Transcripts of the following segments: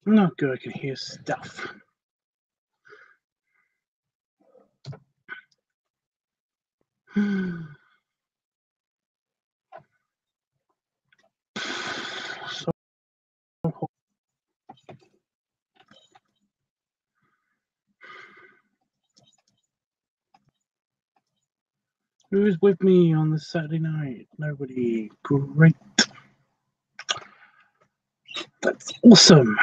Oh, good, I can hear stuff. So hot. Who's with me on this Saturday night? Nobody. Great. That's awesome.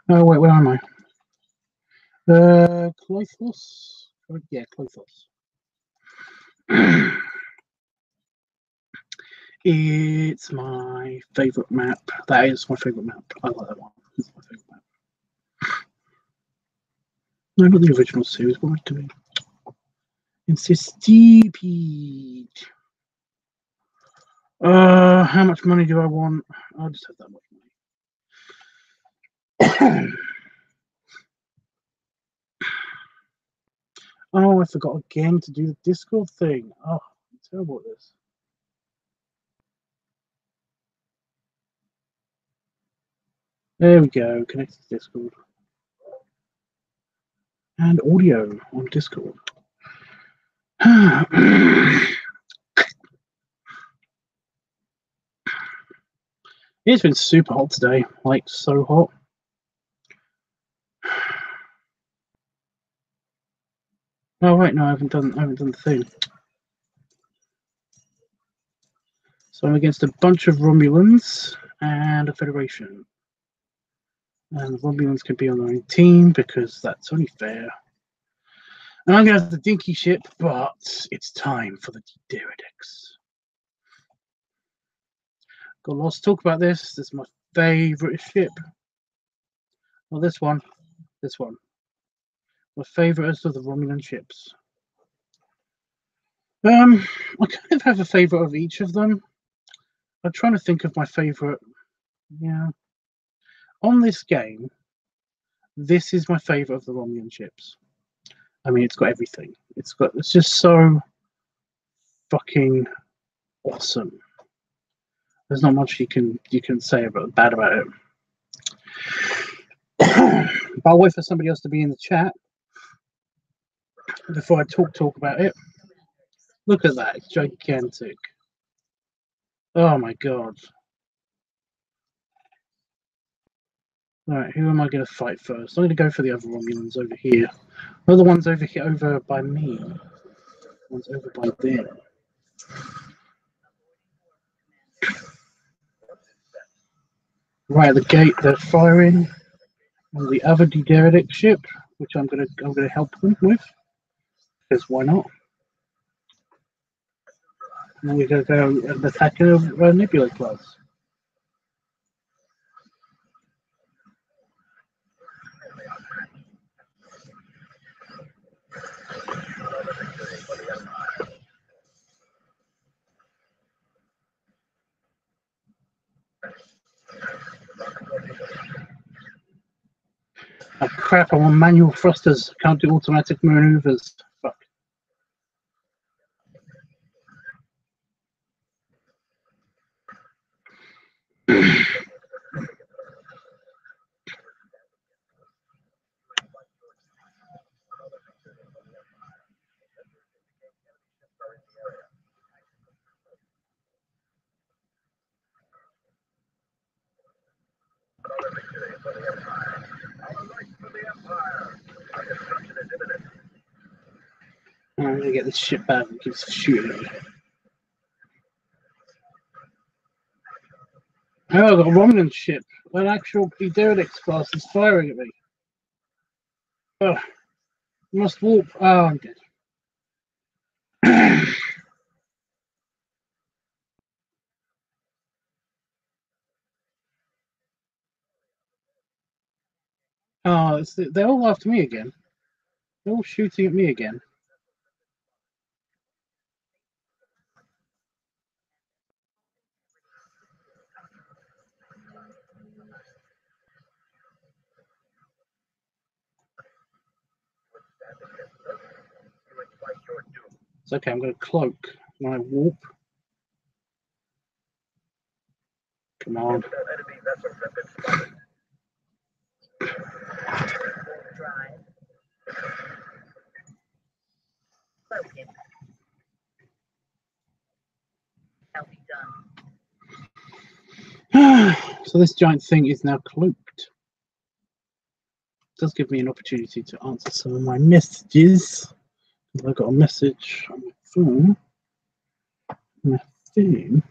Oh, wait, where am I? Clothos? Yeah, Clothos. It's my favourite map. That is my favourite map. I like that one. It's my favourite map. No, not the original series. What am I doing? It's so stupid. How much money do I want? I'll just have that much money. Oh, I forgot again to do the Discord thing. Oh, I'm terrible at this. There we go. Connect to Discord. And audio on Discord. It's been super hot today, like so hot. Oh right, no, I haven't done the thing. So I'm against a bunch of Romulans and a Federation. And the Romulans can be on their own team because that's only fair. And I'm gonna have the dinky ship, but it's time for the Deridex. Got lots to talk about this. This is my favourite ship. Well, this one. My favourite of the Romulan ships. I kind of have a favourite of each of them. I'm trying to think of my favourite. Yeah. On this game, this is my favourite of the Romulan ships. I mean, it's got everything. It's just so fucking awesome. There's not much you can say bad about it. But I'll wait for somebody else to be in the chat before I talk about it. Look at that, it's gigantic. Oh my god. Alright, who am I going to fight first? I'm going to go for the other Romulans over here. Not the ones over here, over by me. The ones over by there. Right at the gate, they're firing on the other Deridex ship, which I'm gonna help them with, because why not? And then we're gonna go and attack a Nebula class. Oh crap, I'm on manual thrusters. Can't do automatic maneuvers. Fuck. I'm gonna get this ship back and keeps shooting at me. Oh, I've got a Romulan ship. An actual Deridex class is firing at me. Oh, must warp. Oh, I'm dead. Oh, they're all after me again. They're all shooting at me again. It's okay, I'm going to cloak when I warp. Come on. Enemy vessels have been spotted. Drive. Cloaking. Shall be done. So this giant thing is now cloaked. It does give me an opportunity to answer some of my messages. I got a message on my phone. My phone.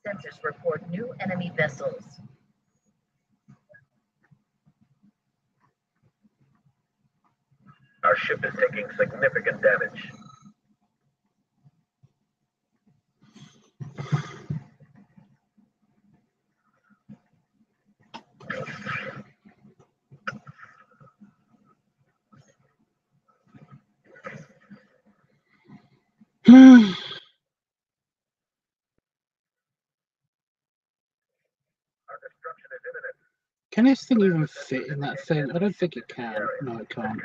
Sensors report new enemy vessels. Our ship is taking significant damage. Can this thing even fit in that thing? I don't think it can. No, it can't.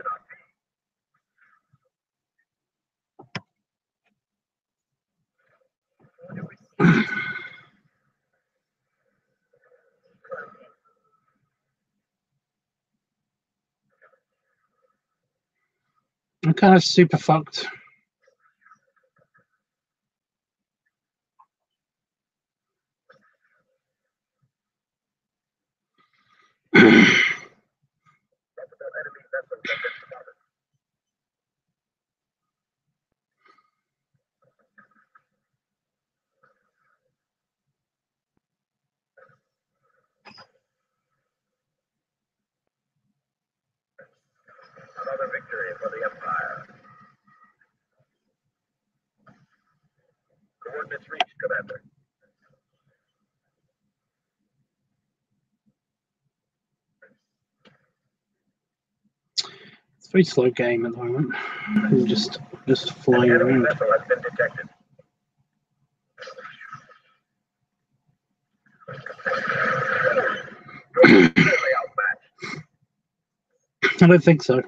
I'm kind of super fucked. Another victory for the Empire. Coordinates reached, Commander. It's a very slow game at the moment. I'm just flying An enemy around. vessel has been detected. Clearly outmatched. I don't think so.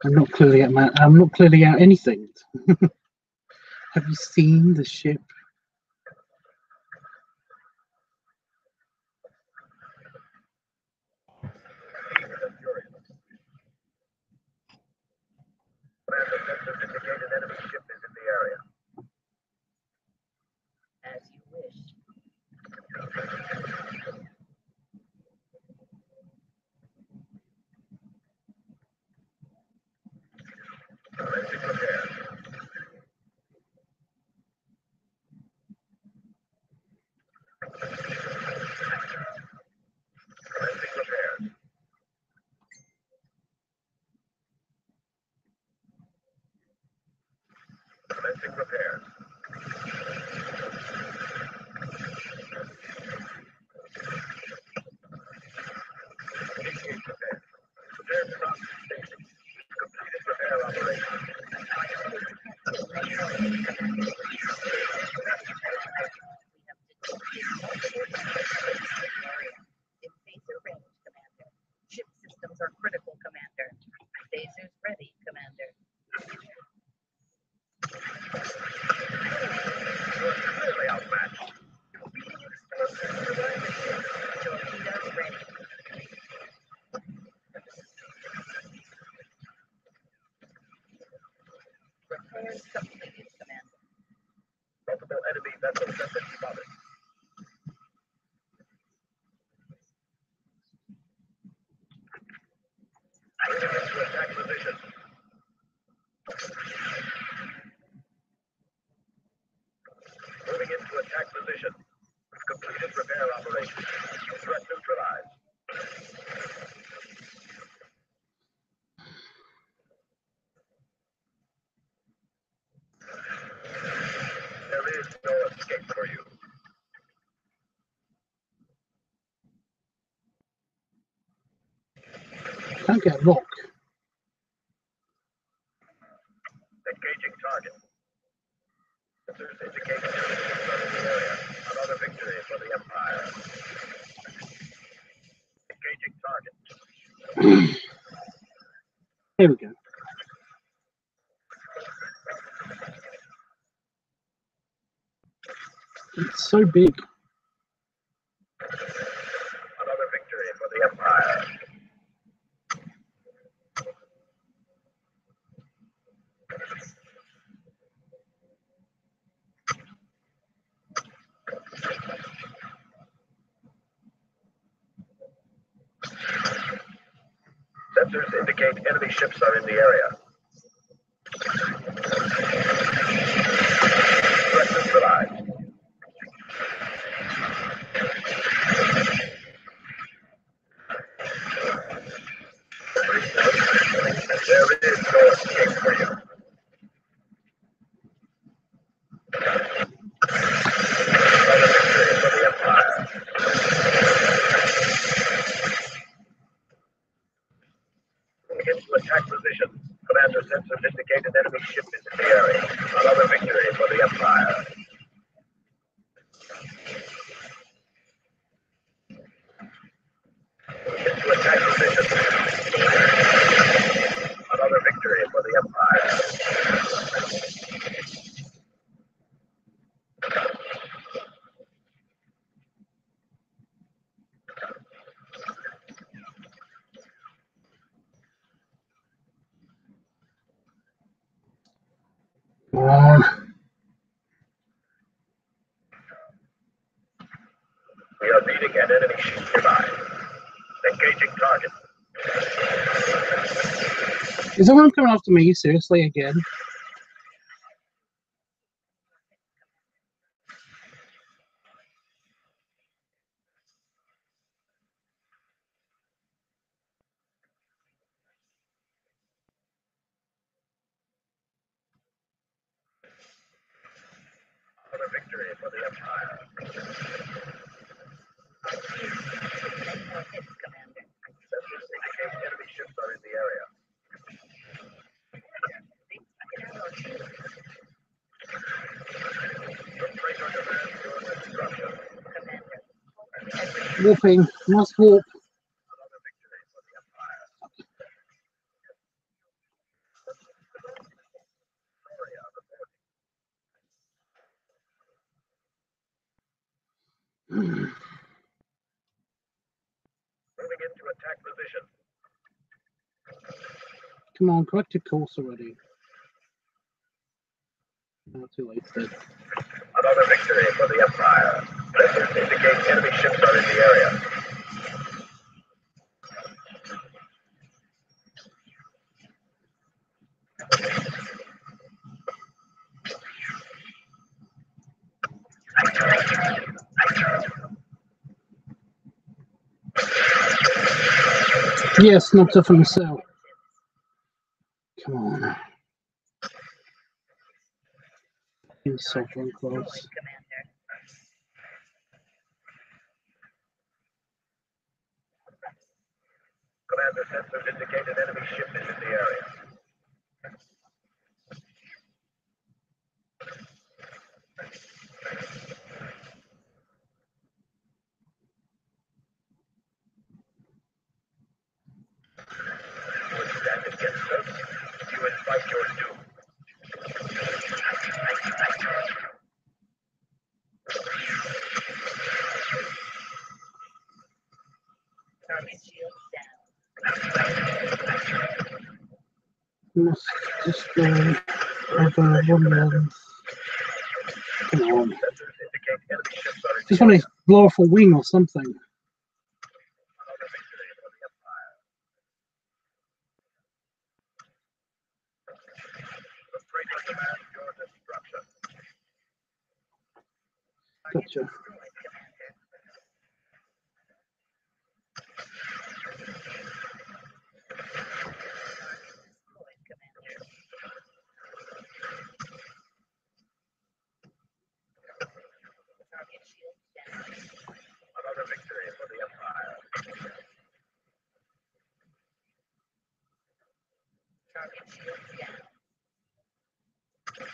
I'm not clearly out anything. Have you seen the ship? Commander sensors indicate an enemy ship is in the area. As you wish. Commencing repairs. Commencing repairs. Commencing repairs. Initiate repair. Repair process station. Completed repair operation. In phaser range, Commander. Ship systems are critical, Commander. Phasers ready, Commander. You're clearly outmatched. Torpedoes ready. Repairs completed, Commander. Multiple enemy vessels have been spotted. Moving into attack position. Moving into attack position. We've completed repair operation. Threat neutralized. There is no escape for you. Can't get a lock. Engaging target. Sensors indicate enemies are in the area. Another victory for the Empire. Engaging target. Here we go. It's so big. Another victory for the Empire. Sensors indicate enemy ships are in the area. Threat neutralized. There is no escape for you. Another victory for the Empire. Moving into attack position. Commander sensors indicate an enemy ship is in the area. Another victory for the Empire. Into attack position. Another victory for the Empire. Come on. We are reading an enemy ship nearby. Engaging target. Is everyone coming after me? Seriously, again? Another victory for the Empire. Sensors indicate enemy ships are in the area. Your freighter demands your destruction. Warping. Must warp. Another victory for the Empire. Gloria reporting. Moving into attack position. Come on, corrected course already. No, too late. Dead. Another victory for the Empire. Sensors indicate enemy ships are in the area. Yes, not tough on the cell. Come on. You're so very close. Commander sensors indicate an enemy ship is in the area. You would stand against us. You invite your doom. Must destroy other wonderlands. Come on. Sensors indicate enemy ships are in Just the want area. to blow off a wing or something. Another victory for the Empire. The freighter demands your destruction. Gotcha. Another victory for the Empire.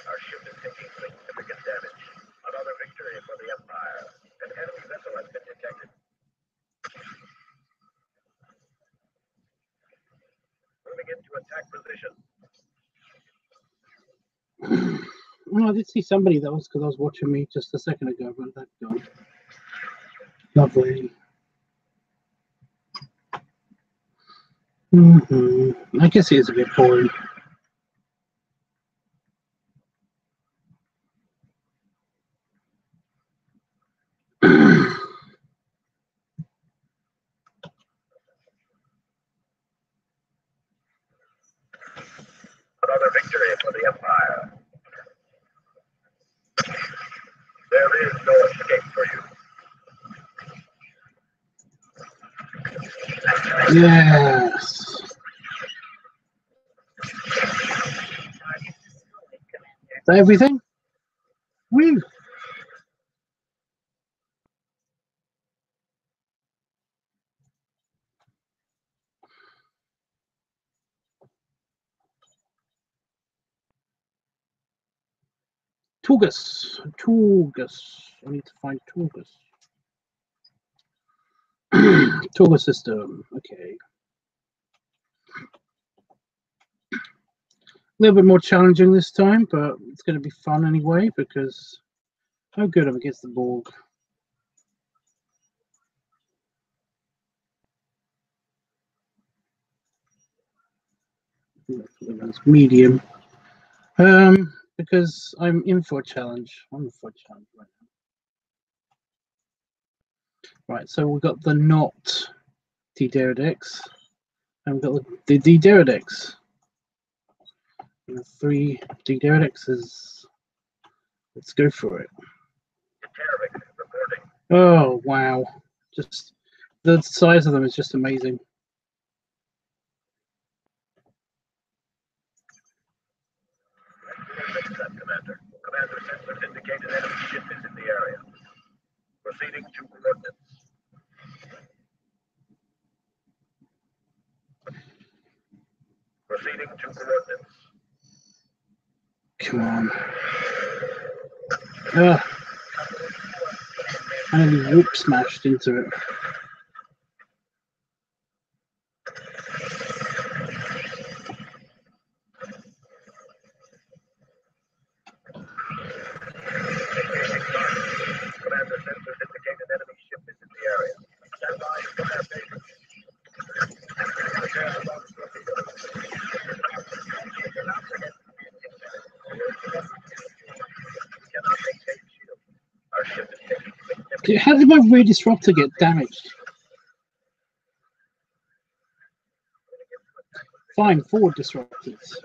Our ship is taking significant damage. Another victory for the Empire. An enemy vessel has been detected. moving into attack position. Well, I did see somebody that was because I was watching me just a second ago, but that's gone. Lovely. I guess it is a bit boring. Another victory for the Empire. There is no escape for you. Yes. Is that everything? Woo! Torgus. I need to find Torgus. Torgus system. Okay. A little bit more challenging this time, but it's going to be fun anyway because how good I'm against the Borg. That's medium. Because I'm in for a challenge. I'm in for a challenge right now. Right, so we've got the not Deridex, and we've got the Deridex. 3 Deridexes. Let's go for it. Oh wow! Just the size of them is just amazing. Commander sensors indicated enemy ship is in the area. Proceeding to coordinates. Proceeding to coordinates. Come on. Ugh. I nearly whoop smashed into it. Commander sensors indicated enemy ship is in the area. Stand by for their favor. Cannot maintain shield. Our ship is taking significant. How did my rear disruptor get damaged? Fine, forward disruptors.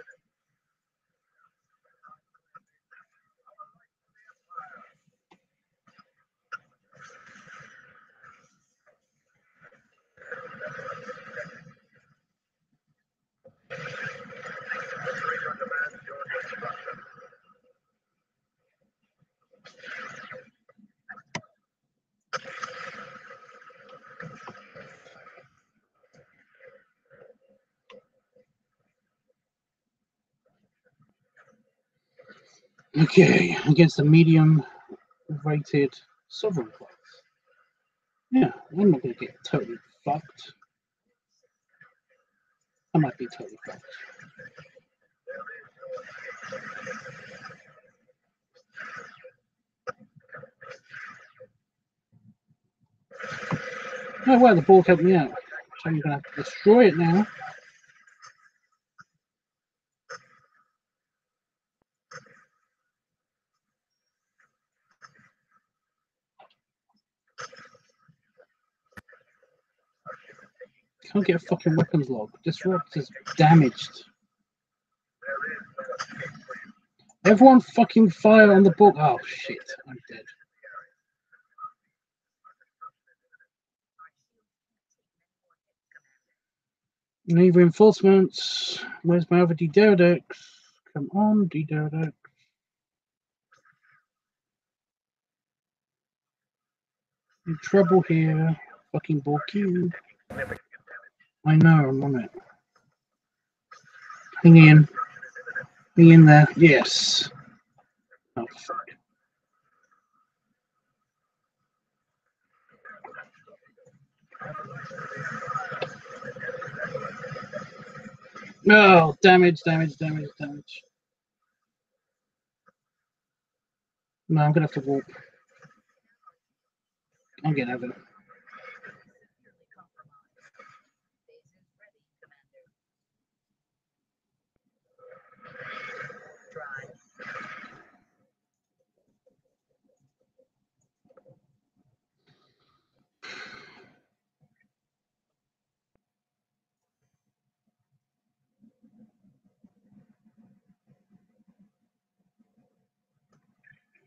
Okay, against a medium-rated sovereign class. Yeah, I'm not going to get totally fucked. I might be totally fucked. Oh wow, the ball helped me out. So I'm going to have to destroy it now. Can't get a fucking weapons log. Disrupt is damaged. Everyone fucking fire on the book. Oh shit, I'm dead. Need reinforcements. Where's my other Deridex? Come on, Deridex. In trouble here. Fucking Borg cube. I know, I'm on it. Hang in. Hang in there. Yes. Oh, fuck. Oh, damage, damage, damage, damage. No, I'm gonna have to walk. I'm getting over it.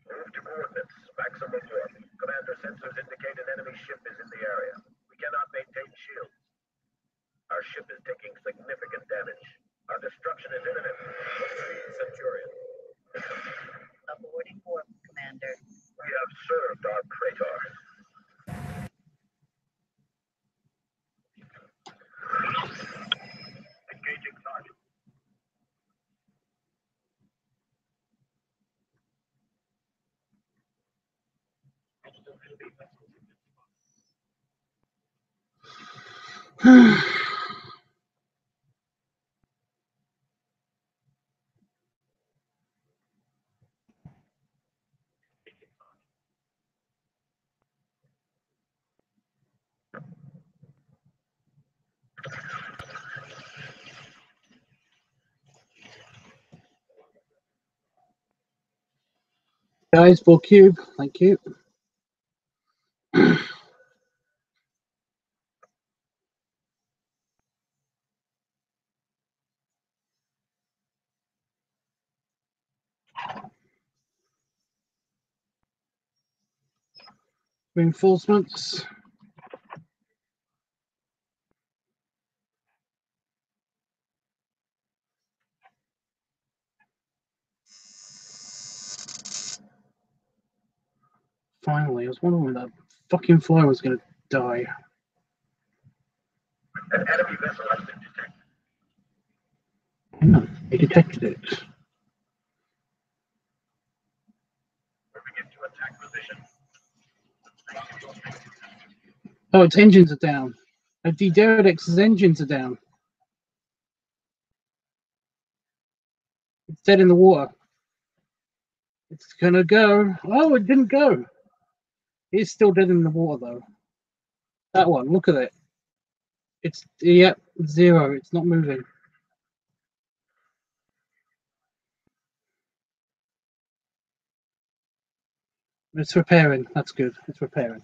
Move to coordinates. Maximum warp. Commander, sensors indicate an enemy ship is in the area. We cannot maintain shields. Our ship is taking significant damage. Our destruction is imminent. Centurion. Aborting warp, Commander. We have served our praetor. Engaging target. Guys, ball cube. Thank you. Reinforcements. Finally, I was wondering when that fucking fly was going to die. An enemy vessel has been detected. Hang on, he detected it. Moving into attack position. Oh, its engines are down. The Deridex's engines are down. It's dead in the water. It's gonna go. Oh, it didn't go. It's still dead in the water though. That one, look at it. It's yep, 0. It's not moving. It's repairing. That's good. It's repairing.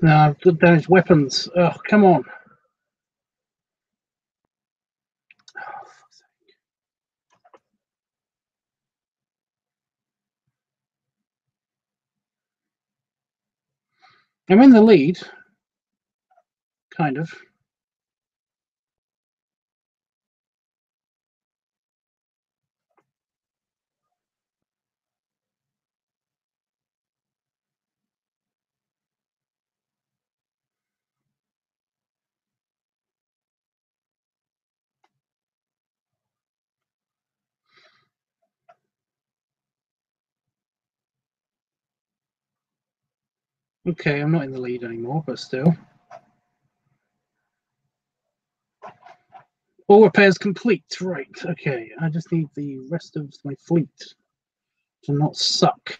No, good damage weapons. Oh, come on. Oh, fuck's sake. I'm in the lead. Kind of. Okay, I'm not in the lead anymore, but still. All repairs complete. Right. Okay. I just need the rest of my fleet to not suck.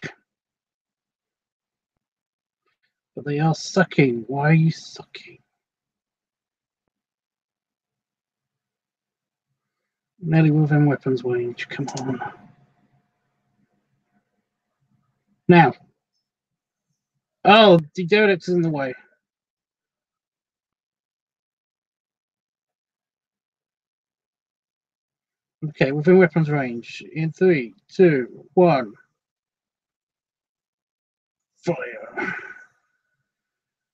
But they are sucking. Why are you sucking? Nearly within weapons range. Come on. Now. Oh, the Deridex is in the way. Okay, within weapons range. In 3, 2, 1. Fire.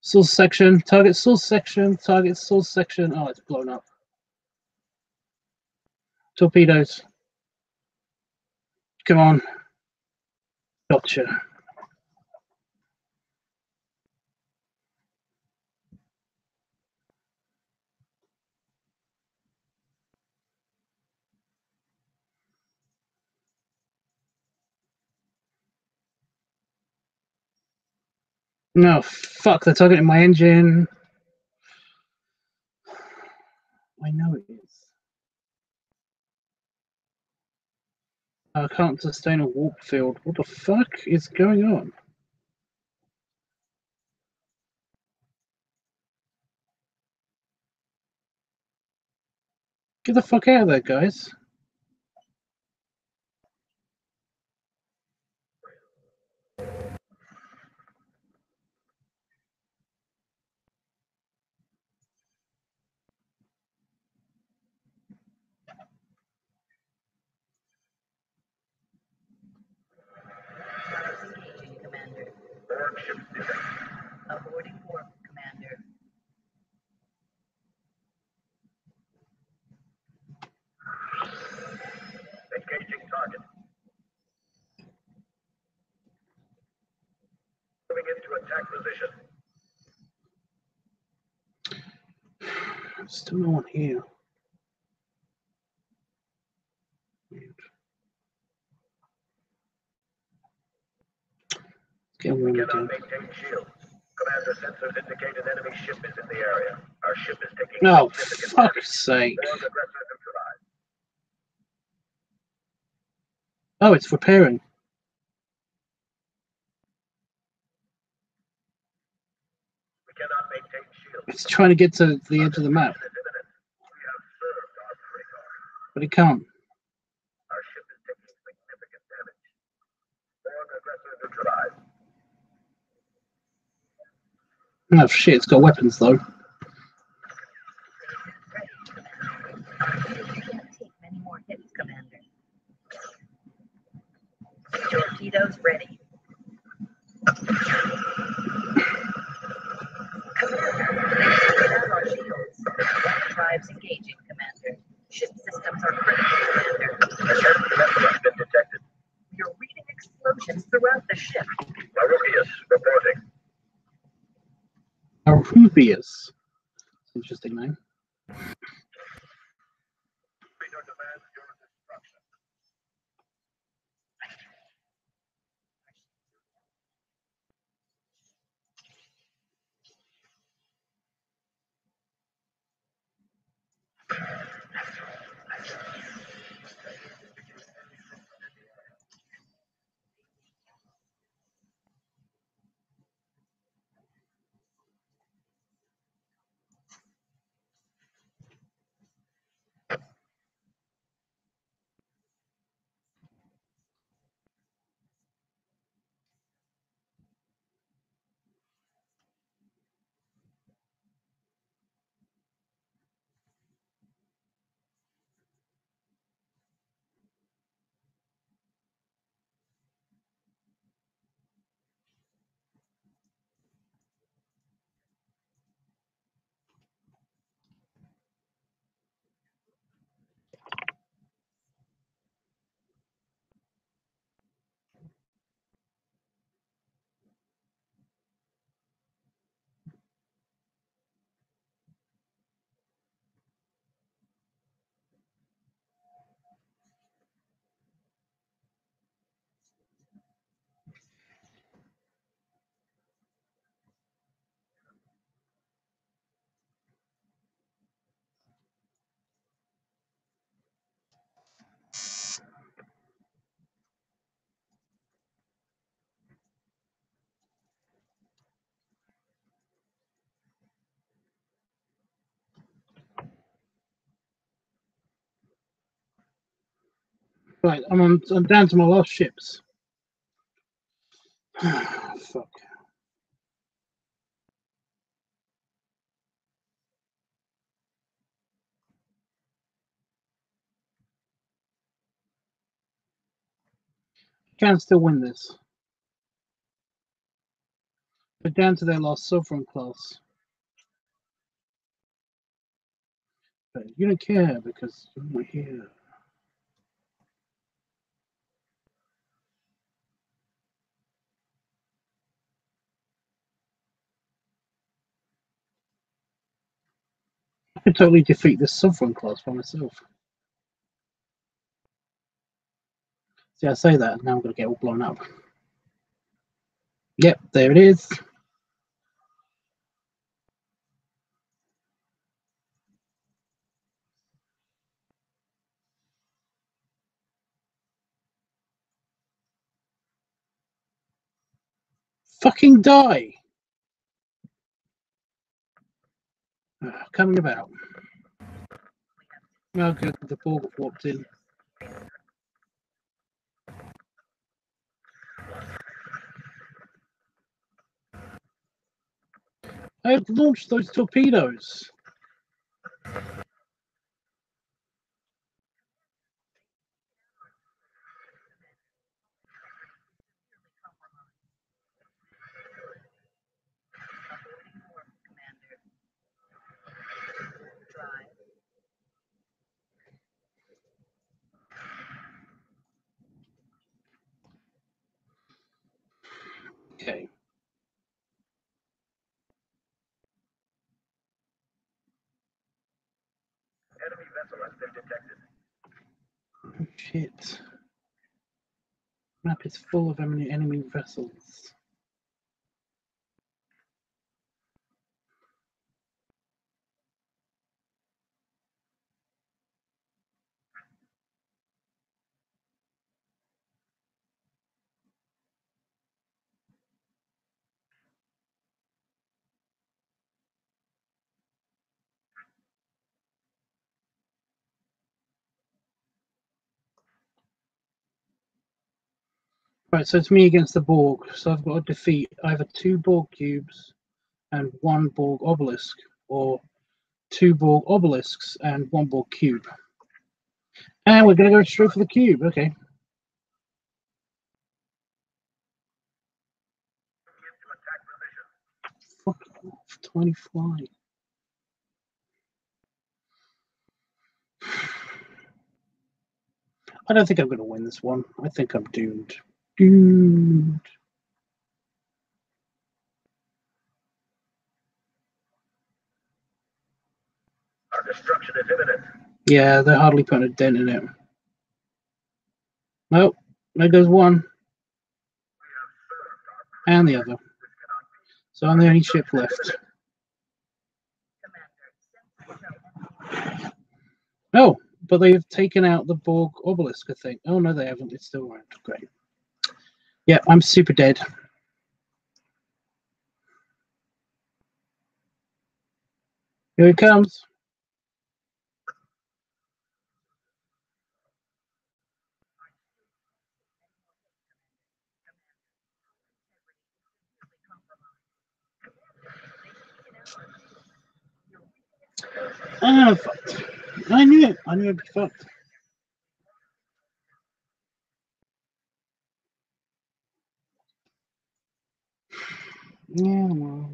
Source section. Target source section. Target source section. Oh, it's blown up. Torpedoes. Come on. Gotcha. No, fuck, they're targeting my engine. I know it is. I can't sustain a warp field. What the fuck is going on? Get the fuck out of there, guys. Engaging, Commander. Borg ships detected. Aborting warp, Commander. Engaging target. Moving into attack position. Still no one here. Get warm We again. cannot maintain shields. Commander, sensors indicate an enemy ship is in the area. Our ship is taking Oh, significant fuck's damage. sake. Borg aggressor neutralized. Oh, it's repairing. We cannot maintain shields. It's trying to get to the edge of the map, Destruction is imminent. We have served our traitor. but it can't. Our ship is taking significant damage. Borg aggressor neutralized. Oh shit, it's got weapons though. You can't take many more hits, Commander. Torpedoes ready. Our shields. Drives engaging, Commander. Ship systems are critical, Commander. Enemy vessel has been detected. We are reading explosions throughout the ship. Marubius reporting. Arubius. Interesting name. Traitor demands your destruction. Right, I'm down to my last ships. Fuck. can still win this. But down to their last sovereign class. But you don't care because you're not here. I could totally defeat this sovereign class by myself. See, I say that, and now I'm going to get all blown up. Yep, there it is. Fucking die! Coming about. Oh, good, the Borg have walked in. I have launched those torpedoes. Okay. Enemy vessel has been detected. Oh, shit. Map is full of enemy vessels. Right, so it's me against the Borg. So I've got to defeat either 2 Borg cubes and 1 Borg obelisk, or 2 Borg obelisks and 1 Borg cube. And we're going to go straight for the cube. Okay. Fuck off, 25. I don't think I'm going to win this one. I think I'm doomed. Doomed. Our destruction is imminent. Yeah, they're hardly putting a dent in it. Nope. There goes one. And the other. So I'm the only ship left. Oh, but they've taken out the Borg obelisk, I think. Oh, no, they haven't. It's still around. Great. Yeah, I'm super dead. Here it comes. Ah, fucked. I knew it. I knew it'd be fucked. Yeah, well.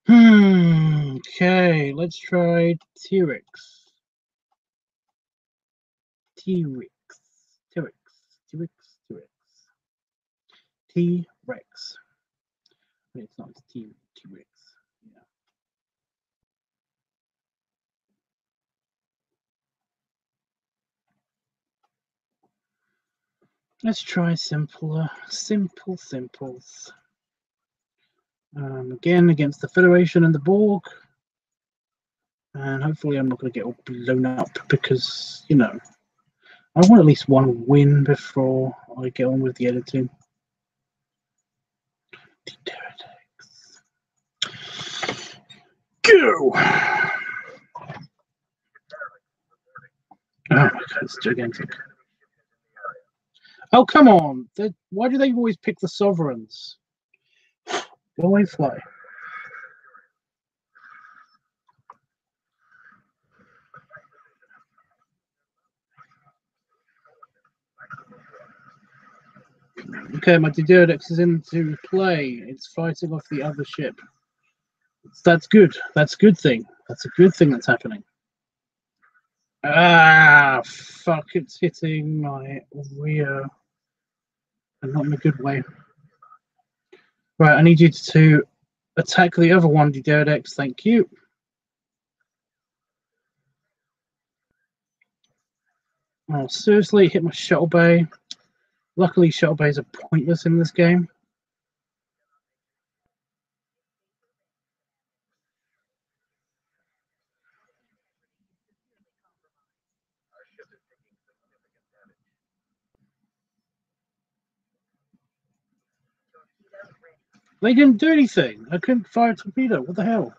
Okay, let's try T-Rex. T-Rex. T-Rex. T-Rex. T-Rex. T-Rex. Wait, it's not. It's T-Rex. Yeah. Let's try simpler. Simples. Again, against the Federation and the Borg. And hopefully I'm not going to get all blown up because, you know, I want at least 1 win before I get on with the editing. Deridex. Go! Oh my god, it's gigantic. Oh, come on. Why do they always pick the sovereigns? Go away, fly. Okay, my Deridex is into play. It's fighting off the other ship. That's good. That's a good thing. That's a good thing that's happening. Ah, fuck, it's hitting my rear. And not in a good way. Right, I need you to attack the other one, Deridex. Thank you. Oh, seriously, hit my shuttle bay. Luckily, shuttle bays are pointless in this game. They didn't do anything. I couldn't fire a torpedo. What the hell?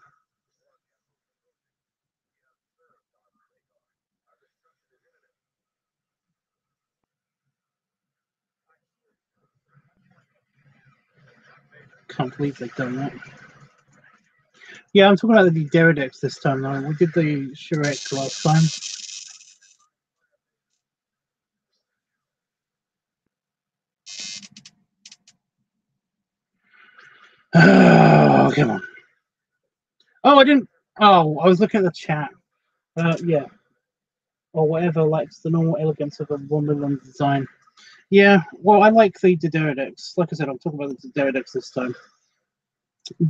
Can't believe they've done that. Yeah, I'm talking about the Deridex this time though. We did the Shrek last time. Oh, come on. Oh, I didn't. Oh, I was looking at the chat. Yeah. Or whatever, like the normal elegance of a Romulan design. Yeah, well, I like the Deridex. Like I said, I'm talking about the Deridex this time.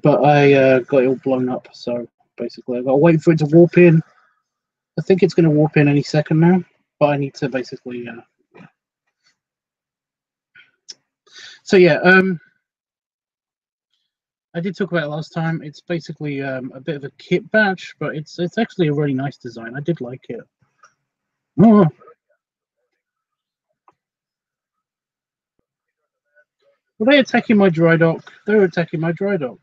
But I got it all blown up, so basically I've got to wait for it to warp in. I think it's going to warp in any second now, but I need to basically... So yeah, I did talk about it last time. It's basically a bit of a kit batch, but it's actually a really nice design. I did like it. Oh. Were they attacking my dry dock? They were attacking my dry dock.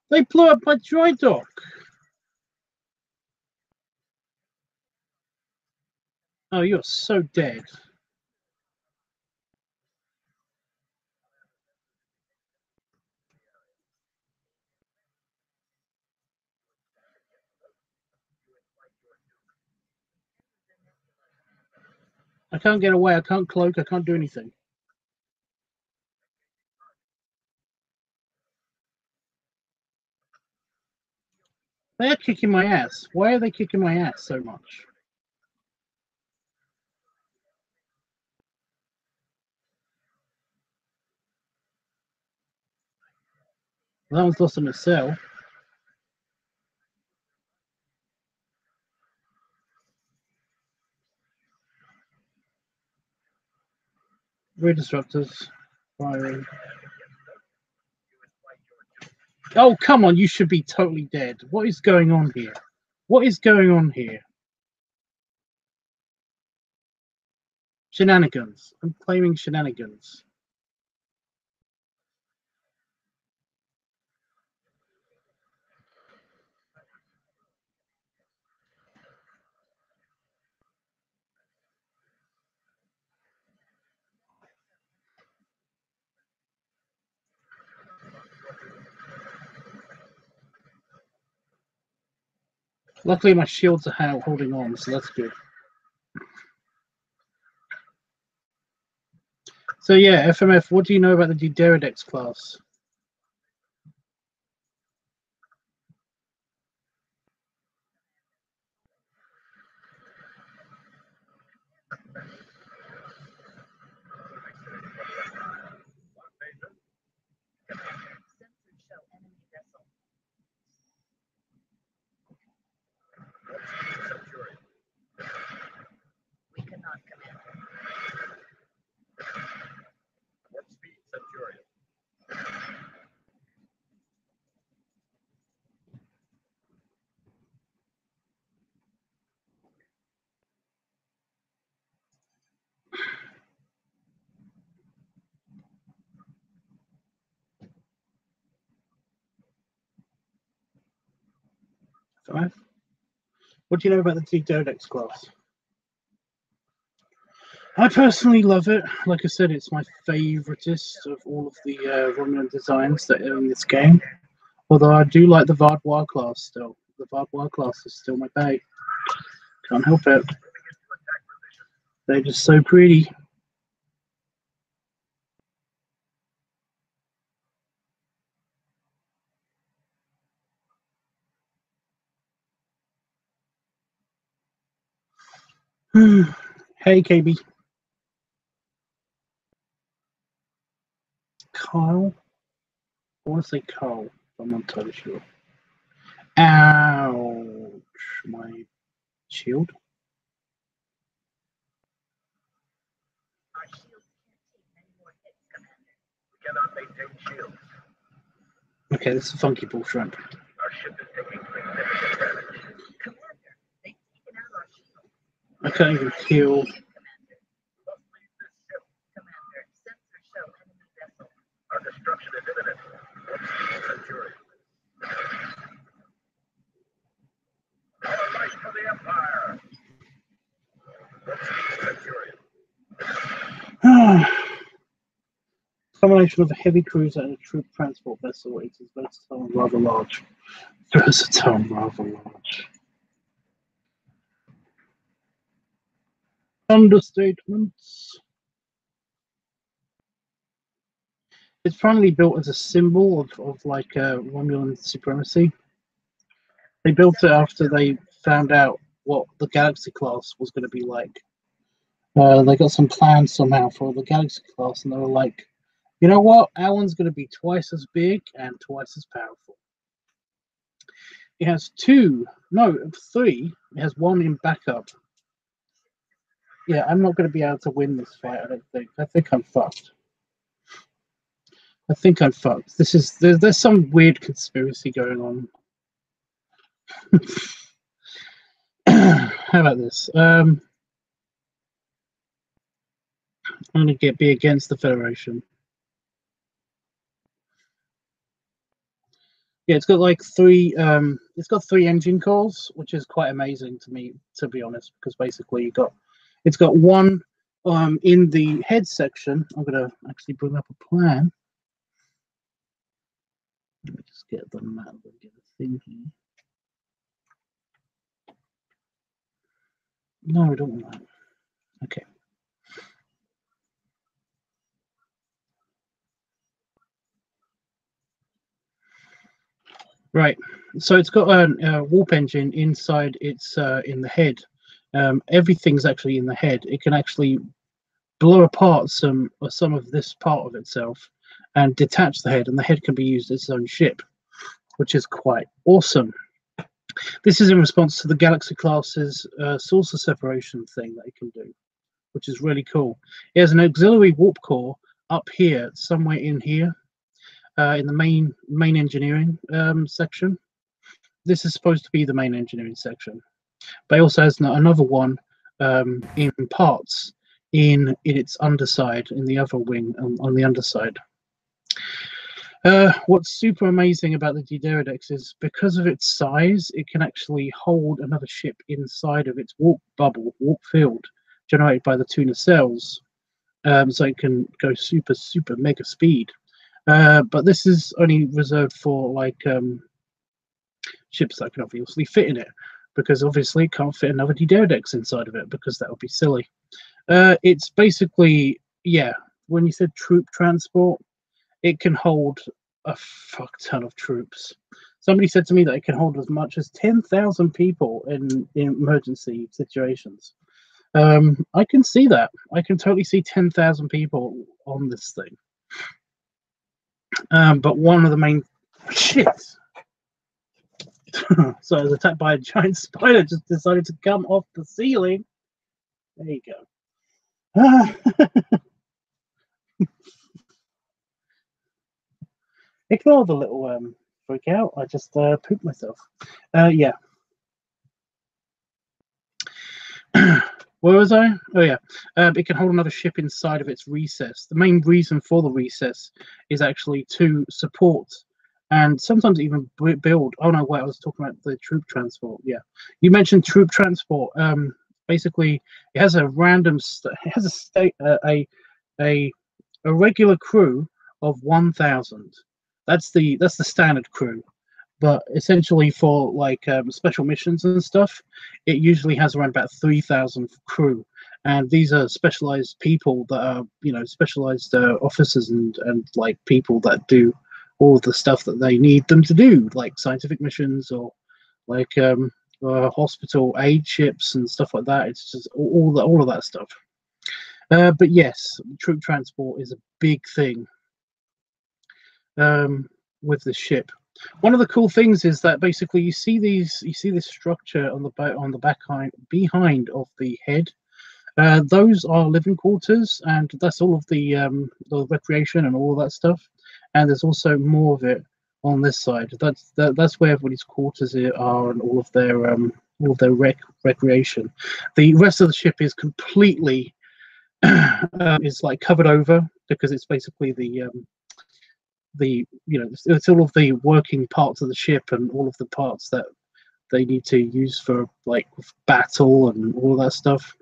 They blew up my dry dock. Oh, you're so dead. I can't get away. I can't cloak. I can't do anything. They're kicking my ass. Why are they kicking my ass so much? That one's lost in a cell. Rear disruptors. Firing. Oh, come on. You should be totally dead. What is going on here? What is going on here? Shenanigans. I'm claiming shenanigans. Luckily, my shields are holding on, so that's good. So yeah, FMF, what do you know about the Deridex class? We cannot command. Warp speed, Centurion. FMF? What do you know about the Deridex class? I personally love it. Like I said, it's my favoritist of all of the Romulan designs that are in this game. Although I do like the Vardois class still. the barbed wire class is still my bag. Can't help it. They're just so pretty. Hey, KB. Kyle? I want to say Carl. I'm not totally sure. Ouch. My shield. Our shields can't take many more hits, Commander. We cannot maintain shields. Okay, this is a funky bull shrimp. Our ship is taking significant damage. Commander, they've taken out our shield. I can't even kill. Commander. Let's leave this ship. Commander, sensors show enemy vessel. Our destruction is imminent. What's the Centurion? Our light for the Empire. What's the Centurion? Combination of a heavy cruiser and a troop transport vessel. It is versatile and rather large. Versatile and rather large. Understatements. It's primarily built as a symbol of like Romulan supremacy. They built it after they found out what the Galaxy class was going to be like. They got some plans somehow for the Galaxy class, and they were like, you know what? Our one's going to be twice as big and twice as powerful. It has three. It has one in backup. Yeah, I'm not going to be able to win this fight, I don't think. I think I'm fucked. There's some weird conspiracy going on. How about this? I'm going to be against the Federation. Yeah, it's got like three. It's got 3 engine cores, which is quite amazing to me, to be honest, because basically it's got one in the head section. I'm going to actually bring up a plan. Let me just get the map and get a thing here. No, I don't want that. Okay. Right. So it's got a warp engine inside its in the head. Everything's actually in the head. It can actually blow apart some of this part of itself and detach the head, and the head can be used as its own ship, which is quite awesome. This is in response to the Galaxy class's saucer separation thing that it can do, which is really cool. It has an auxiliary warp core up here, somewhere in here, in the main engineering section. This is supposed to be the main engineering section, but it also has another one in parts in its underside, in the other wing on the underside. What's super amazing about the Deridex is because of its size, it can actually hold another ship inside of its warp field generated by the two nacelles, so it can go super mega speed. But this is only reserved for like ships that can obviously fit in it, because obviously it can't fit another Deridex inside of it, because that would be silly. It's basically, yeah, when you said troop transport, it can hold a fuck ton of troops. Somebody said to me that it can hold as much as 10,000 people in emergency situations. I can see that. I can totally see 10,000 people on this thing. But one of the main so I was attacked by a giant spider, just decided to come off the ceiling. There you go. Ignore the little freak out. I just pooped myself. Yeah. Where was I? Oh yeah. It can hold another ship inside of its recess. The main reason for the recess is actually to support and sometimes even build. Oh no, wait, I was talking about the troop transport. Yeah, you mentioned troop transport. Basically, it has a random. It has a regular crew of 1,000. That's the standard crew. but essentially for like special missions and stuff, it usually has around about 3,000 crew, and these are specialized people that are, you know, specialized officers and like people that do all the stuff that they need them to do, like scientific missions or like hospital aid ships and stuff like that. It's just all of that stuff. But yes, troop transport is a big thing with the ship. One of the cool things is that basically you see this structure on the back behind of the head. Those are living quarters, and that's all of the recreation and all of that stuff. And there's also more of it on this side. That's where everybody's quarters are, and all of their recreation. The rest of the ship is completely is like covered over, because it's basically the you know, it's all of the working parts of the ship and all of the parts that they need to use for like battle and all that stuff.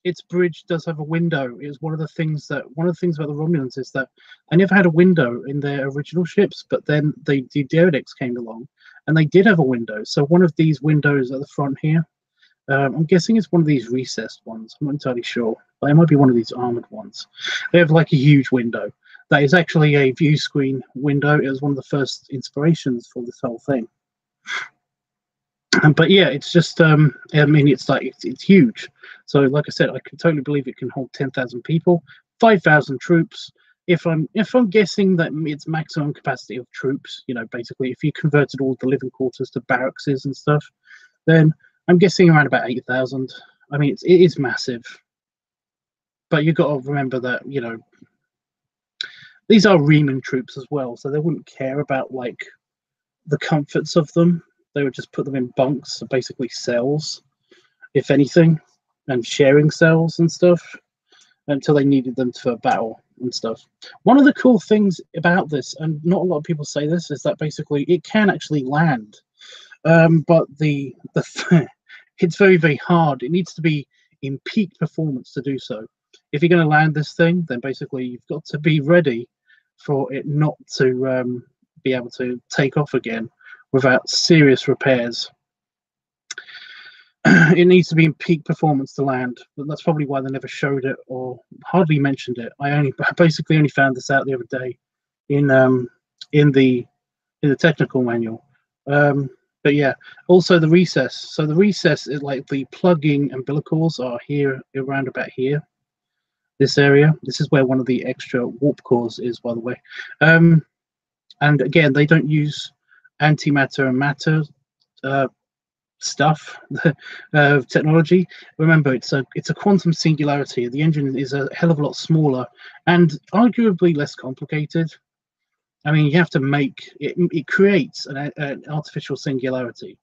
Its bridge does have a window. It was one of the things about the Romulans is that they never had a window in their original ships, but then the Deridex came along and they did have a window. So one of these windows at the front here, I'm guessing it's one of these recessed ones. I'm not entirely sure, but it might be one of these armored ones. They have like a huge window. That is actually a view screen window. It was one of the first inspirations for this whole thing. But yeah, it's just I mean, it's like it's huge. So like I said, I can totally believe it can hold 10,000 people, 5,000 troops. If I'm guessing that its maximum capacity of troops, you know, basically if you converted all the living quarters to barracks and stuff, then I'm guessing around about 8,000. I mean, it is massive. But you've got to remember that, you know, these are Riemann troops as well, so they wouldn't care about like the comforts of them. They would just put them in bunks, so basically cells, if anything, and sharing cells and stuff until they needed them for battle and stuff. One of the cool things about this, and not a lot of people say this, is that basically it can actually land, but it's very, very hard. It needs to be in peak performance to do so. If you're going to land this thing, then basically you've got to be ready for it not to be able to take off again without serious repairs. It needs to be in peak performance to land, but that's probably why they never showed it or hardly mentioned it. I basically only found this out the other day in the technical manual. But yeah, also the recess. So the recess is like the plugging umbilicals are here, around about here. This area. This is where one of the extra warp cores is, by the way. And again, they don't use antimatter and matter stuff technology. Remember, it's a quantum singularity. The engine is a hell of a lot smaller and arguably less complicated. I mean, you have to make it. It creates an artificial singularity.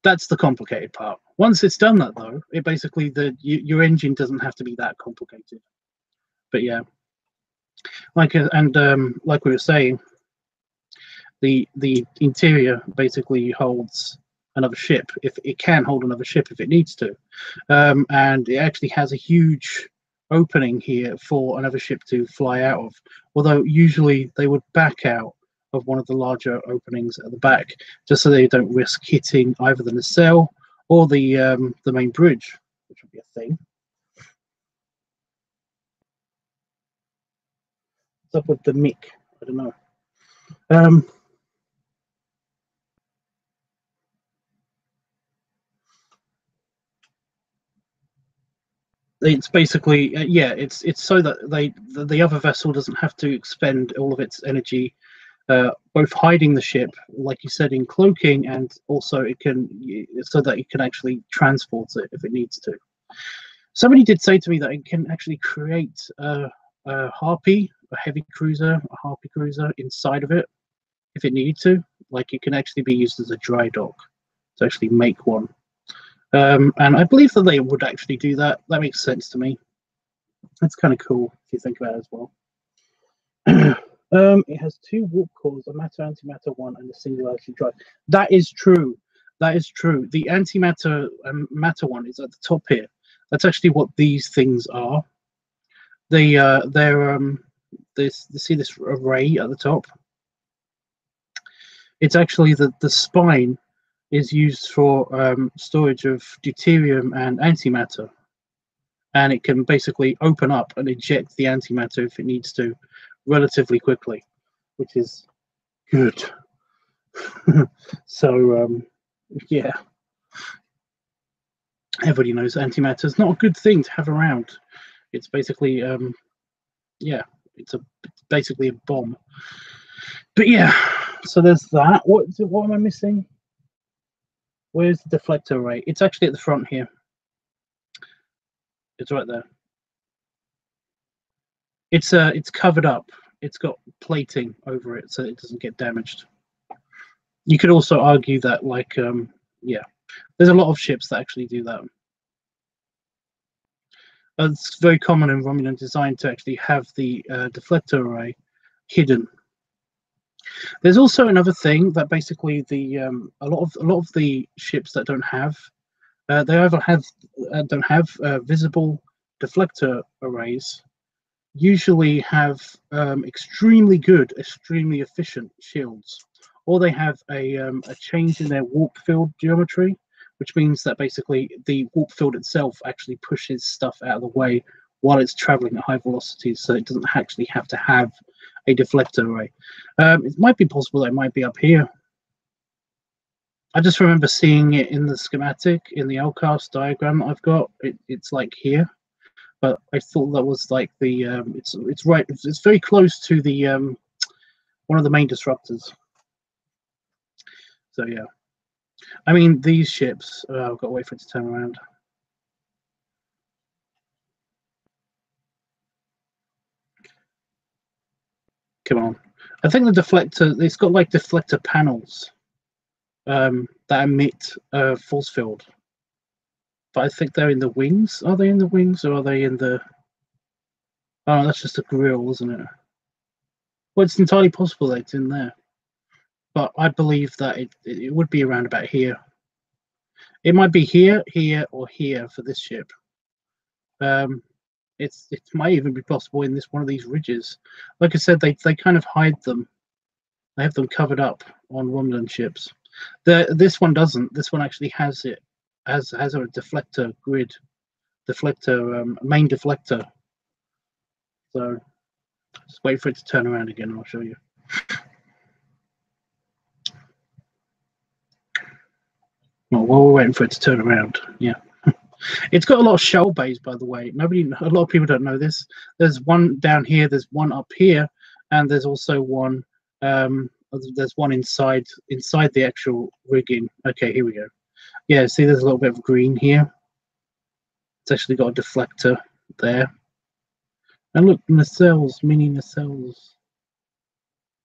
That's the complicated part. Once it's done that, though, it basically your engine doesn't have to be that complicated. But yeah, like we were saying, the interior basically holds another ship. If it can hold another ship if it needs to, and it actually has a huge opening here for another ship to fly out of. Although usually they would back out of one of the larger openings at the back, just so they don't risk hitting either the nacelle or the main bridge, which would be a thing. What's up with the mic? I don't know. It's basically yeah, it's so that the other vessel doesn't have to expend all of its energy both hiding the ship, like you said, in cloaking, and also it can, so that it can actually transport it if it needs to. Somebody did say to me that it can actually create a harpy, a heavy cruiser, a harpy cruiser inside of it if it needed to. Like it can actually be used as a dry dock to actually make one. And I believe that they would actually do that. That makes sense to me. That's kind of cool if you think about it as well. It has two warp cores, a matter antimatter one and a singularity drive. That is true. That is true. The antimatter matter one is at the top here. That's actually what these things are. They're see this array at the top. It's actually the spine is used for storage of deuterium and antimatter, and it can basically open up and eject the antimatter if it needs to relatively quickly, which is good. So yeah, everybody knows antimatter is not a good thing to have around. It's basically yeah, it's basically a bomb. But yeah, so there's that. What am I missing? Where's the deflector array? It's actually at the front here. It's right there. It's covered up. It's got plating over it so it doesn't get damaged. You could also argue that, like, yeah, there's a lot of ships that actually do that. It's very common in Romulan design to actually have the deflector array hidden. There's also another thing that basically the a lot of the ships that don't have they either don't have visible deflector arrays, usually have extremely good, extremely efficient shields, or they have a change in their warp field geometry, which means that basically the warp field itself actually pushes stuff out of the way while it's traveling at high velocities, so it doesn't actually have to have a deflector array. It might be possible that it might be up here. I just remember seeing it in the schematic, in the LCAST diagram that I've got. It's like here, but I thought that was like the it's right. It's very close to the one of the main disruptors. So yeah, I mean these ships. I've got to wait for it to turn around. Come on. I think the deflector, it's got like deflector panels that emit force field. But I think they're in the wings. Are they in the wings or are they in the... Oh, that's just a grill, isn't it? Well, it's entirely possible that it's in there. But I believe that it would be around about here. It might be here, here, or here for this ship. It might even be possible in one of these ridges. Like I said, they kind of hide them. They have them covered up on Romulan ships. This one doesn't. This one actually has it has a deflector grid, deflector main deflector. So just wait for it to turn around again, and I'll show you. Well, while we're waiting for it to turn around, yeah. It's got a lot of shell bays, by the way. A lot of people don't know this. There's one down here, there's one up here, and there's also one. There's one inside the actual rigging. Okay, here we go. Yeah, see, there's a little bit of green here. It's actually got a deflector there. And look, nacelles, mini nacelles.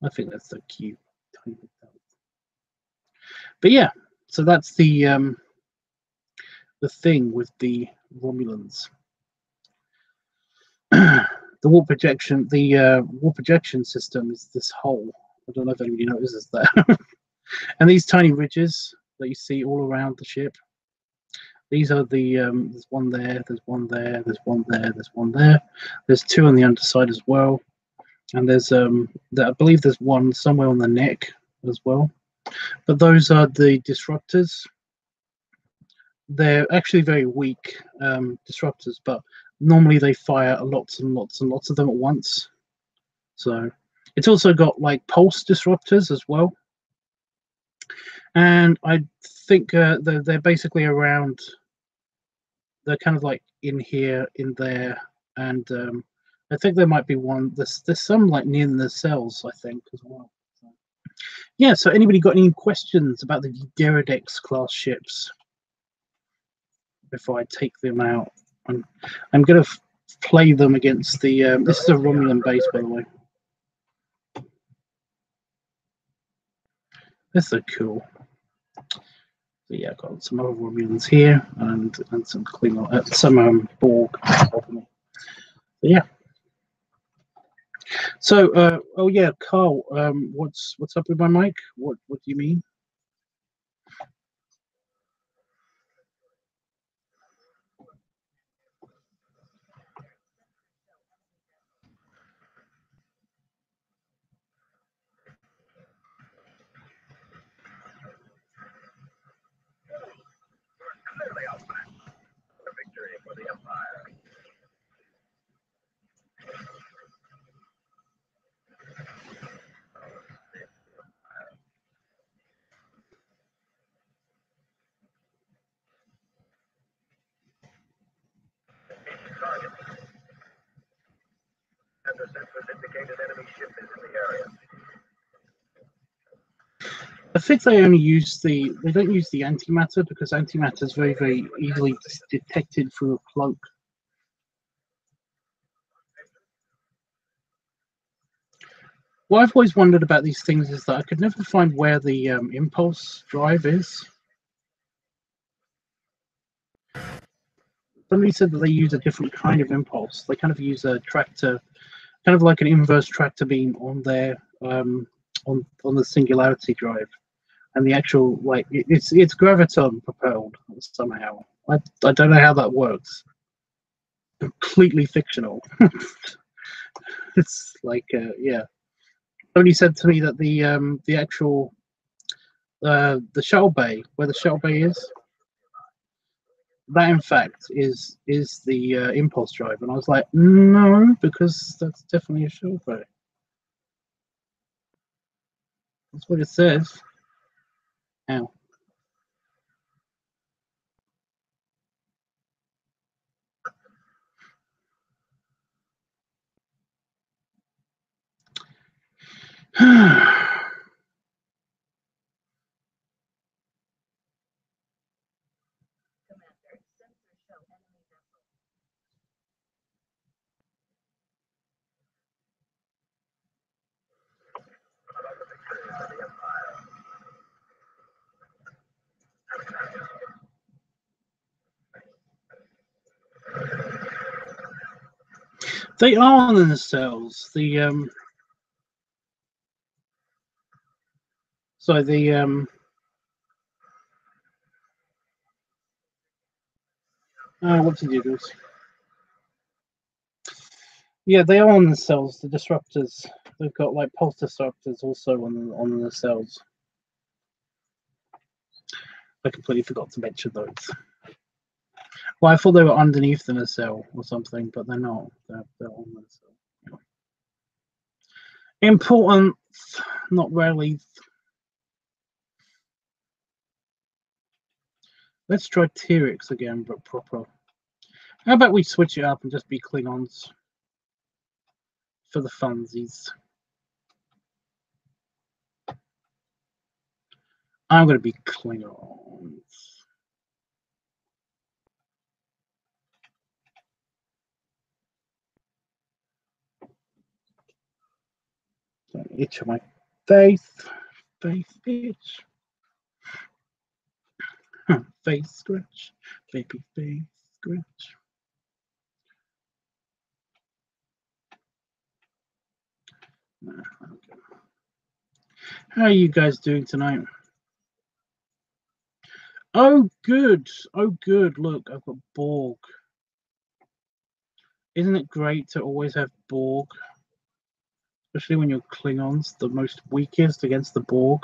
I think that's so cute. But yeah, so that's the thing with the Romulans. The warp projection system is this hole. I don't know if anybody notices that. And these tiny ridges that you see all around the ship, these are the there's one there, there's one there, there's one there, there's one there. There's two on the underside as well, and there's I believe there's one somewhere on the neck as well. But those are the disruptors. They're actually very weak disruptors, but normally they fire lots and lots and lots of them at once. So it's also got like pulse disruptors as well. And I think they're basically around, they're kind of like in here, in there, and I think there might be one, there's some like near the cells, I think, as well. So, yeah, so anybody got any questions about the Deridex class ships before I take them out? I'm going to play them against the, this is a Romulan base, by the way. That's so cool. So yeah, I've got some other Romulans here and some Klingon, some Borg. So yeah. So oh yeah, Carl, what's up with my mic? What do you mean? sensors indicate an enemy ship is in the area. I think they only use they don't use the antimatter because antimatter is very, very easily detected through a cloak. What I've always wondered about these things is that I could never find where the impulse drive is. Somebody said that they use a different kind of impulse. They kind of use a tractor, kind of like an inverse tractor beam on their on the singularity drive, and the actual it's graviton propelled somehow. I don't know how that works. Completely fictional. It's like yeah. Somebody said to me that the actual the shuttle bay, where the shuttle bay is, that in fact is the impulse drive, and I was like, no, because that's definitely a shuttle bay. That's what it says. Ow. Commander, sensors show enemy vessel. They are in the cells. The so the what did you do? Yeah, they are on the cells. The disruptors. They've got like pulse disruptors also on the cells. I completely forgot to mention those. Well, I thought they were underneath the nacelle or something, but they're not. They're on the nacelle. Anyway. Important, not rarely. Let's try T-Rex again, but proper. How about we switch it up and just be Klingons for the funsies? I'm going to be Klingons. Itch on my face itch. Face scratch, baby face scratch. Okay. How are you guys doing tonight? Oh, good. Oh, good. Look, I've got Borg. Isn't it great to always have Borg? Especially when you're Klingons, the most weakest against the Borg.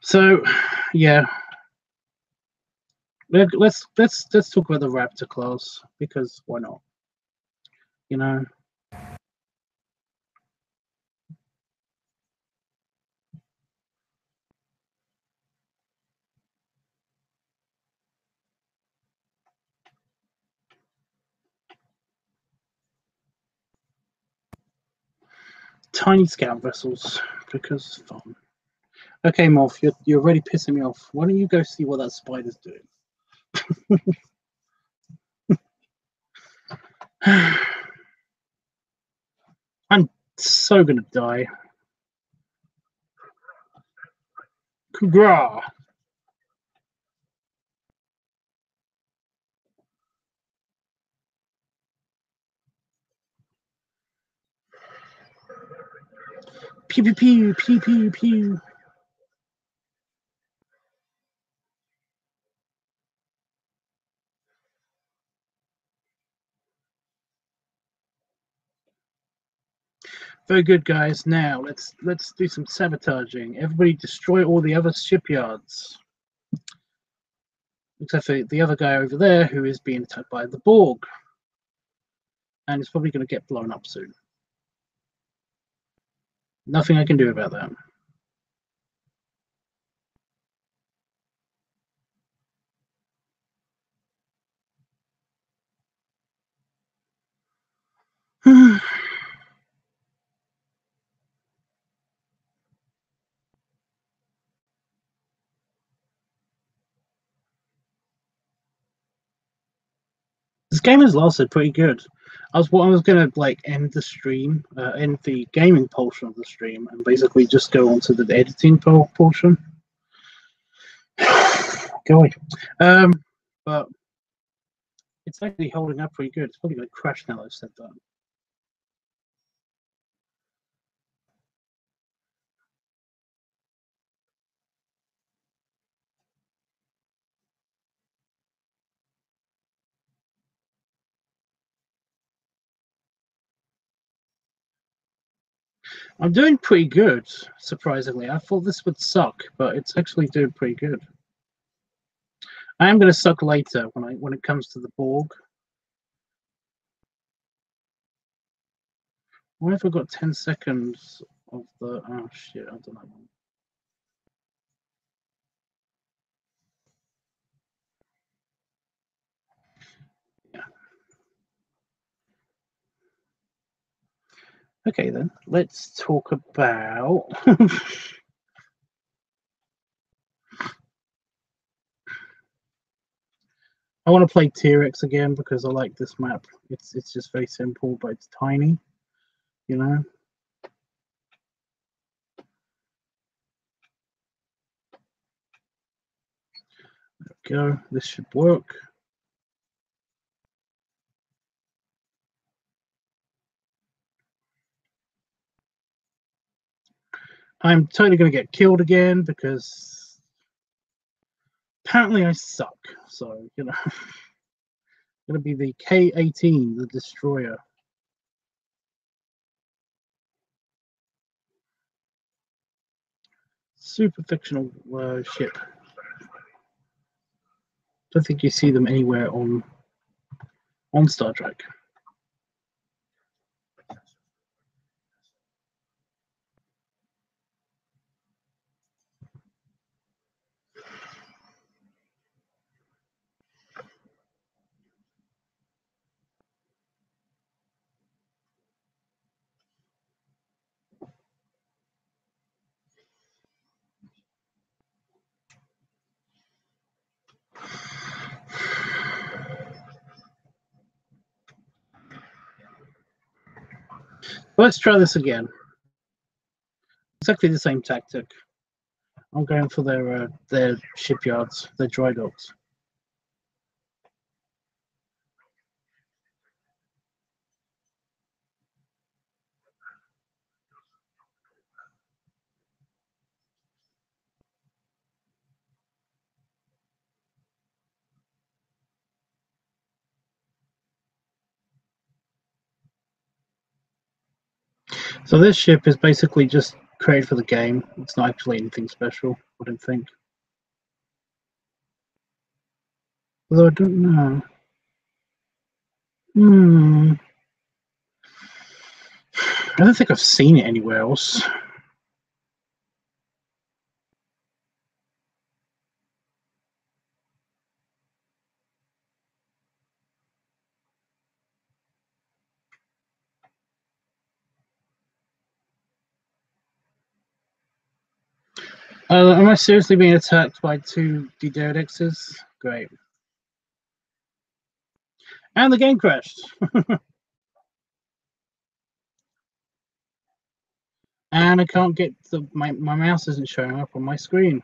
So, yeah. Let's talk about the Raptor class, because why not? You know. Tiny scout vessels, because fun. Okay, Morph, you're already pissing me off. Why don't you go see what that spider's doing? I'm so gonna die. Kugra. Pew pew pew pew pew pew. Very good, guys. Now let's do some sabotaging. Everybody destroy all the other shipyards, except for the other guy over there who is being attacked by the Borg, and is probably going to get blown up soon. Nothing I can do about that. game has lasted pretty good. I was gonna like end the stream, end the gaming portion of the stream, and basically just go on to the editing portion. Go away. But it's actually holding up pretty good. It's probably gonna crash now that I've said that. I'm doing pretty good, surprisingly. I thought this would suck, but it's actually doing pretty good. I am going to suck later when it comes to the Borg. Why have I got 10 seconds of the... Oh, shit, I don't know. Yeah. Okay, then. Let's talk about... I want to play Deridex again because I like this map. It's just very simple, but it's tiny, you know? There we go. This should work. I'm totally going to get killed again because apparently I suck. So, you know, going to be the K-18, the destroyer. Super fictional ship. Don't think you see them anywhere on Star Trek. Let's try this again. Exactly the same tactic. I'm going for their shipyards, their dry docks. So this ship is basically just created for the game. It's not actually anything special, I don't think. Although I don't know. I don't think I've seen it anywhere else. Am I seriously being attacked by 2 Deridexes? Great. And the game crashed. And I can't get my mouse isn't showing up on my screen.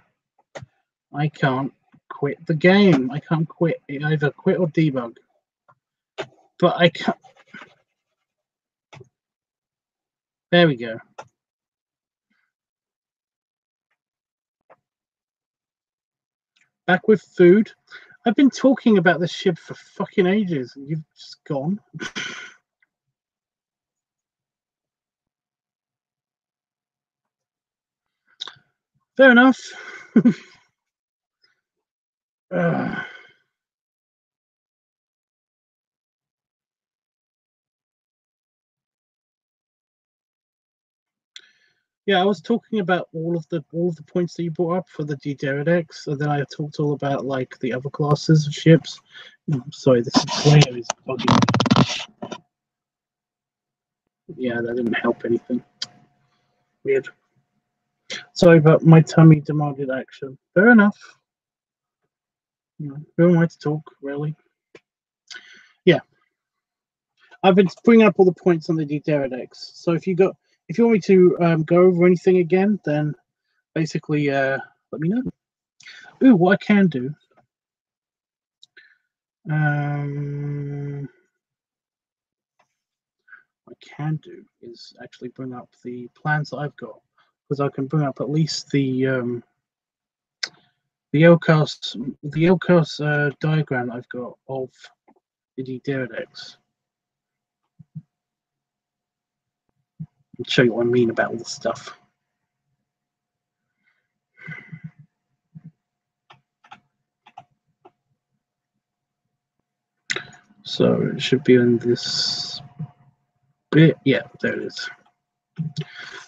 I can't quit the game. I can't quit. Either quit or debug. But I can't. There we go. Back with food. I've been talking about this ship for fucking ages, and you've just gone. Fair enough. Yeah, I was talking about all of the points that you brought up for the Deridex, and then I talked all about like the other classes of ships. Sorry, this player is bugging. Yeah, that didn't help anything. Weird. Sorry, but my tummy demanded action. Fair enough. Who am I to talk, really? Yeah, I've been bringing up all the points on the Deridex. So if you want me to go over anything again, then basically let me know. Ooh, what I can do. What I can do is actually bring up the plans that I've got, because I can bring up at least the LCAS diagram that I've got of the Deridex. I'll show you what I mean about all the stuff. So it should be in this bit. Yeah, there it is.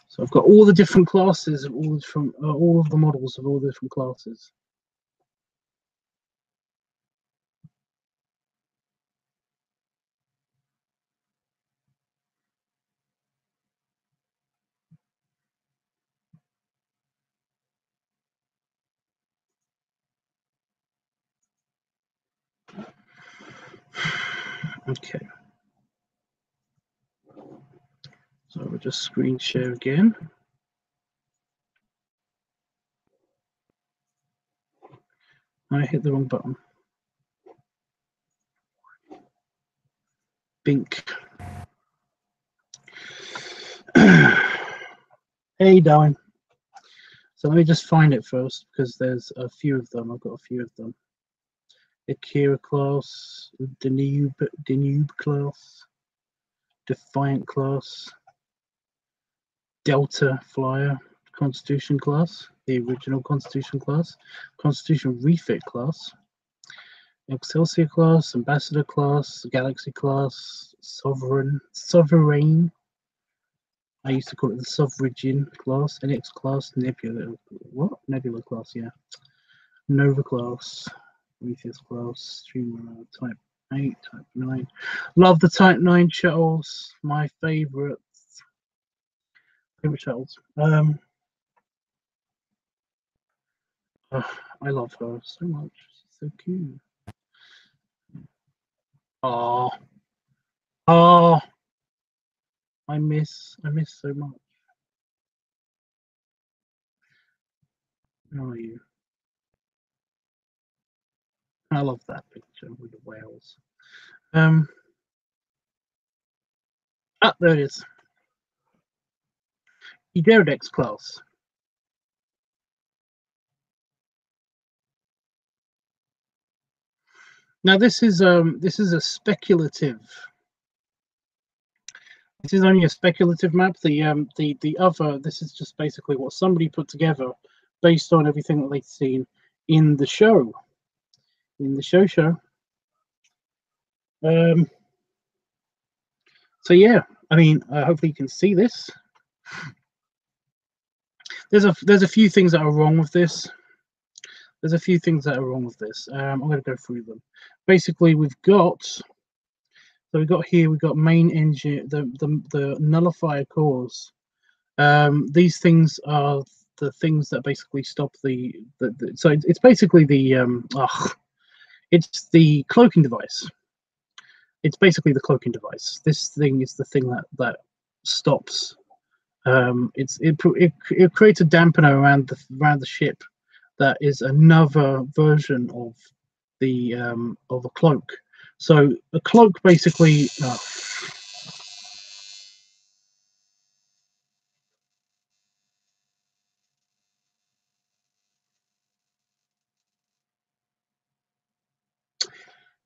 So I've got all the different classes of all of the models of all the different classes. Okay. So we'll just screen share again. I hit the wrong button. Bink. Hey, darling. So let me just find it first, because there's a few of them. I've got a few of them. Akira class, Danube class, Defiant class, Delta Flyer, Constitution class, the original Constitution class, Constitution Refit class, Excelsior class, Ambassador class, Galaxy class, Sovereign. I used to call it the Sovereign class, NX class, Nebula. What? Nebula class, yeah. Nova class, Prometheus class, Streamer, Type 8, Type 9. Love the Type 9 shuttles, my favorite shuttles. I love her so much. She's so cute. Oh, I miss so much. How are you? I love that picture with the whales. There it is. The Deridex class. Now this is a speculative. This is only a speculative map. The other, this is just basically what somebody put together based on everything that they've seen in the show. In the show. So yeah, I mean, hopefully you can see this. There's a few things that are wrong with this. I'm going to go through them. Basically, we've got main engine, the nullifier cores. These things are the things that basically stop so it's basically it's the cloaking device. It's basically the cloaking device. This thing is the thing that stops. It creates a dampener around the ship. That is another version of a cloak. So a cloak basically.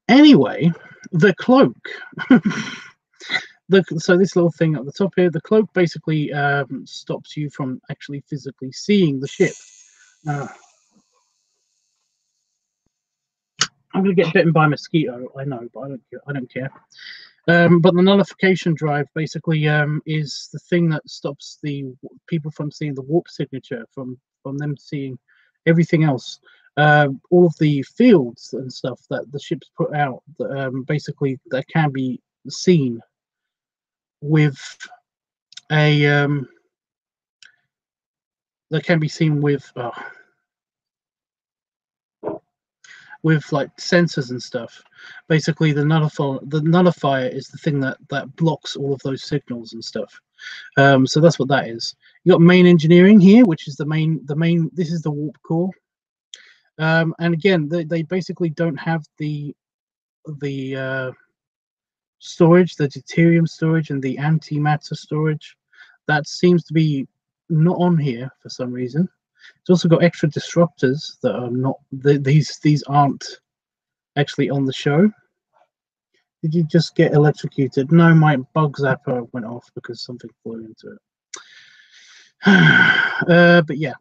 Anyway, the cloak. So this little thing at the top here, the cloak basically stops you from actually physically seeing the ship. I'm going to get bitten by a mosquito, I know, but I don't care. But the nullification drive basically is the thing that stops the people from seeing the warp signature, from them seeing everything else. All of the fields and stuff that the ships put out, basically that can be seen with a with like sensors and stuff. Basically, the nullifier is the thing that blocks all of those signals and stuff. So that's what that is. You got main engineering here, which is the main. This is the warp core. And again, they basically don't have the storage, the deuterium storage, and the antimatter storage. That seems to be not on here for some reason. It's also got extra disruptors that are not. These aren't actually on the show. Did you just get electrocuted? No, my bug zapper went off because something flew into it. But yeah.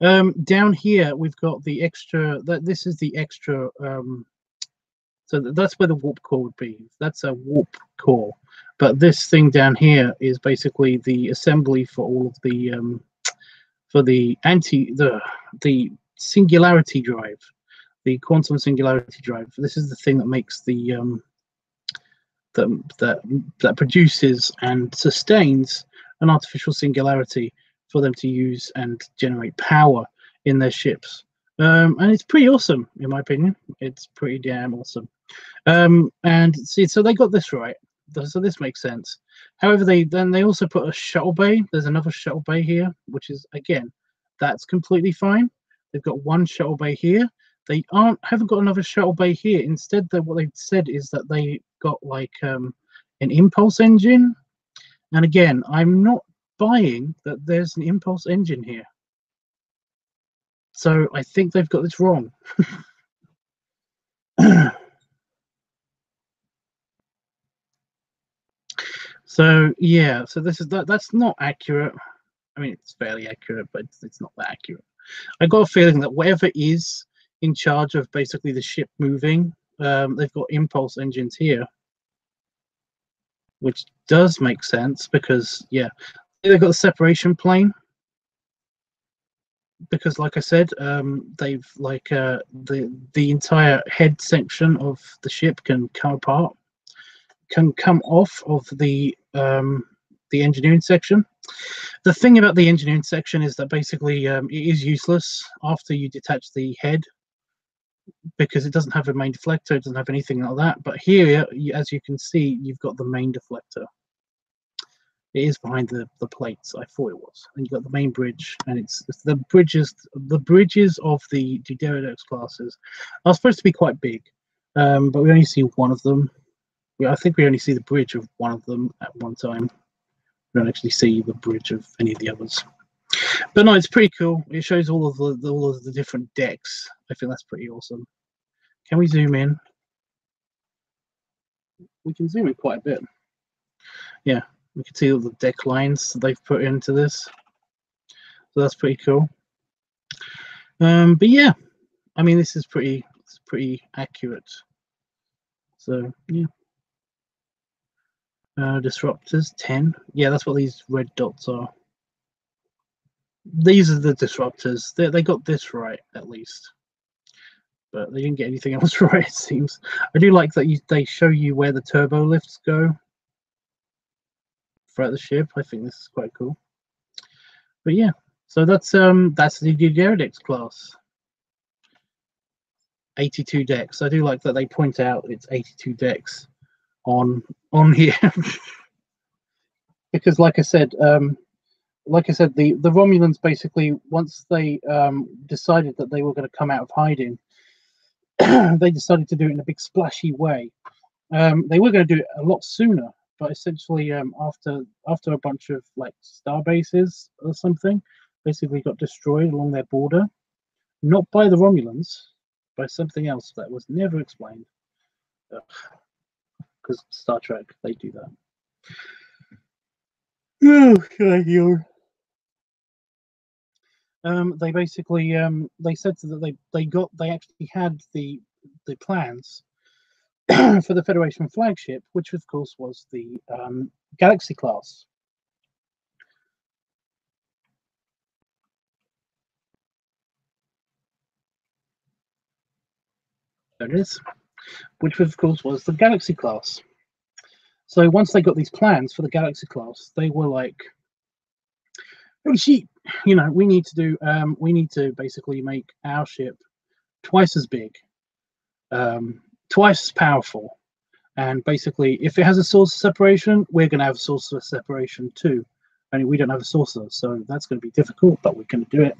Down here we've got the extra. This is the extra. So that's where the warp core would be. That's a warp core. But this thing down here is basically the assembly for all of the for the singularity drive, the quantum singularity drive. This is the thing that makes the that produces and sustains an artificial singularity for them to use and generate power in their ships. And it's pretty awesome, in my opinion. It's pretty damn awesome. And see, so they got this right. So this makes sense. However, they also put a shuttle bay. There's another shuttle bay here, which is, again, that's completely fine. They've got one shuttle bay here. They haven't got another shuttle bay here. Instead, what they've said is that they got like an impulse engine. And again, I'm not buying that there's an impulse engine here. So I think they've got this wrong. So yeah, so this is that's not accurate. I mean, it's fairly accurate, but it's not that accurate. I got a feeling that whatever is in charge of basically the ship moving, they've got impulse engines here, which does make sense because yeah, they've got a separation plane. Because, like I said, they've like the entire head section of the ship can come apart, can come off of the engineering section. The thing about the engineering section is that basically it is useless after you detach the head because it doesn't have a main deflector, it doesn't have anything like that. But here, as you can see, you've got the main deflector. It is behind the plates. I thought it was, and you've got the main bridge, and it's the bridges. The bridges of the Deridex classes are supposed to be quite big, but we only see one of them. I think we only see the bridge of one of them at one time. We don't actually see the bridge of any of the others. But no, it's pretty cool. It shows all of the different decks. I think that's pretty awesome. Can we zoom in? We can zoom in quite a bit. Yeah, we can see all the deck lines they've put into this. So that's pretty cool. But yeah, I mean, this is pretty accurate. So yeah. Disruptors 10. Yeah, that's what these red dots are. These are the disruptors. They got this right at least, but they didn't get anything else right. It seems. I do like that they show you where the turbo lifts go throughout the ship. I think this is quite cool. But yeah, so that's the Deridex class. 82 decks. I do like that they point out it's 82 decks on here. Because like I said, the Romulans basically, once they decided that they were going to come out of hiding, they decided to do it in a big splashy way. They were going to do it a lot sooner, but essentially after a bunch of like star bases or something basically got destroyed along their border, not by the Romulans, by something else that was never explained. Because Star Trek, they do that. They basically they said that they actually had the plans for the Federation flagship, which of course was the Galaxy class. There it is, which of course was the Galaxy class. So once they got these plans for the Galaxy class, they were like, "Oh shit, you know, we need to basically make our ship twice as big, twice as powerful. And basically, if it has a source of separation, we're going to have a source of separation too. Only we don't have a saucer, so that's going to be difficult, but we can do it.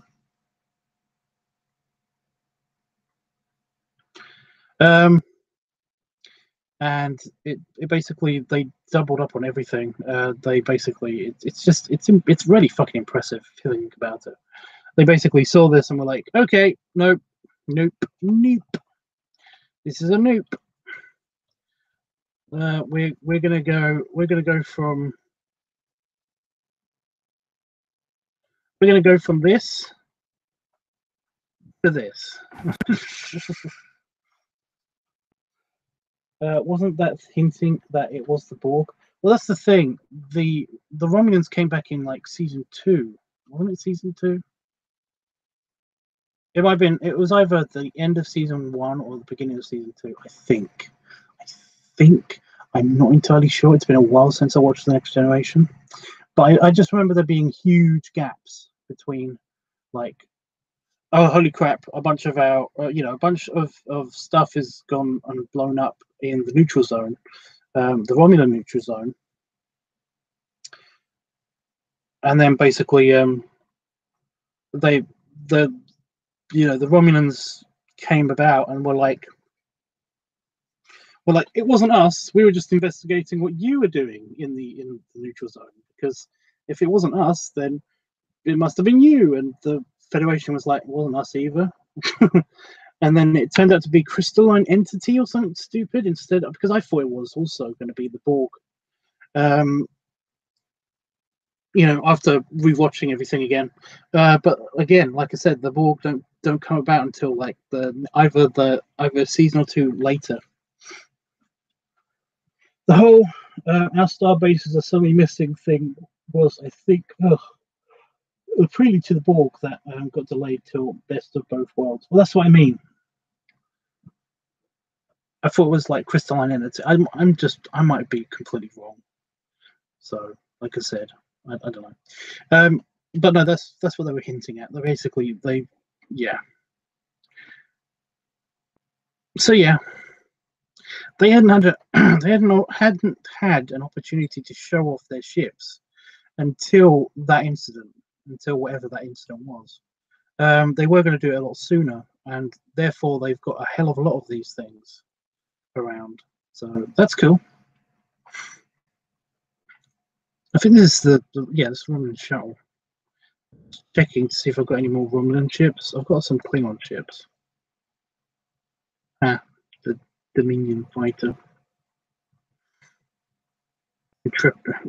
And it basically, they doubled up on everything. They basically, it's really fucking impressive if you think about it. They basically saw this and were like, okay, nope, nope, nope. This is a nope. We're gonna go from this to this. Wasn't that hinting that it was the Borg? Well, that's the thing. The Romulans came back in like season 2, wasn't it? Season 2. It might have been. It was either the end of season 1 or the beginning of season 2. I think. I'm not entirely sure. It's been a while since I watched The Next Generation, but I just remember there being huge gaps between, like, oh holy crap, a bunch of our a bunch of stuff is gone and blown up in the neutral zone, the Romulan neutral zone, and then basically the Romulans came about and were like, it wasn't us, we were just investigating what you were doing in the neutral zone, because if it wasn't us, then it must have been you. And the Federation was like, it wasn't us either. And then it turned out to be crystalline entity or something stupid instead, because I thought it was also going to be the Borg. After rewatching everything again, but again, like I said, the Borg don't come about until like either a season or 2 later. The whole our star bases are suddenly missing thing was, I think, a prelude to the Borg that got delayed till Best of Both Worlds. Well, that's what I mean. I thought it was like crystalline entity. I might be completely wrong. So, like I said, I don't know. But no, that's what they were hinting at. They basically So yeah, they hadn't had an opportunity to show off their ships until that incident, until whatever that incident was. They were going to do it a lot sooner, and therefore they've got a hell of a lot of these things around. So that's cool. I think this is this Romulan shuttle. Checking to see if I've got any more Romulan ships. I've got some Klingon ships. The Dominion fighter.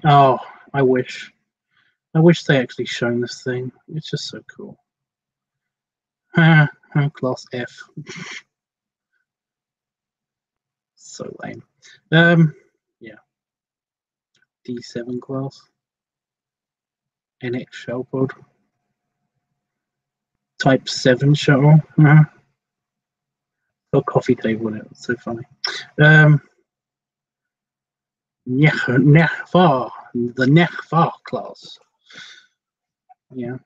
Oh, I wish they actually shown this thing. It's just so cool. Class F. So lame. Yeah. D7 class. NX shell pod. Type 7 shuttle. Got a coffee table in it. It's so funny. Nechvar, the Nechvar class. Yeah.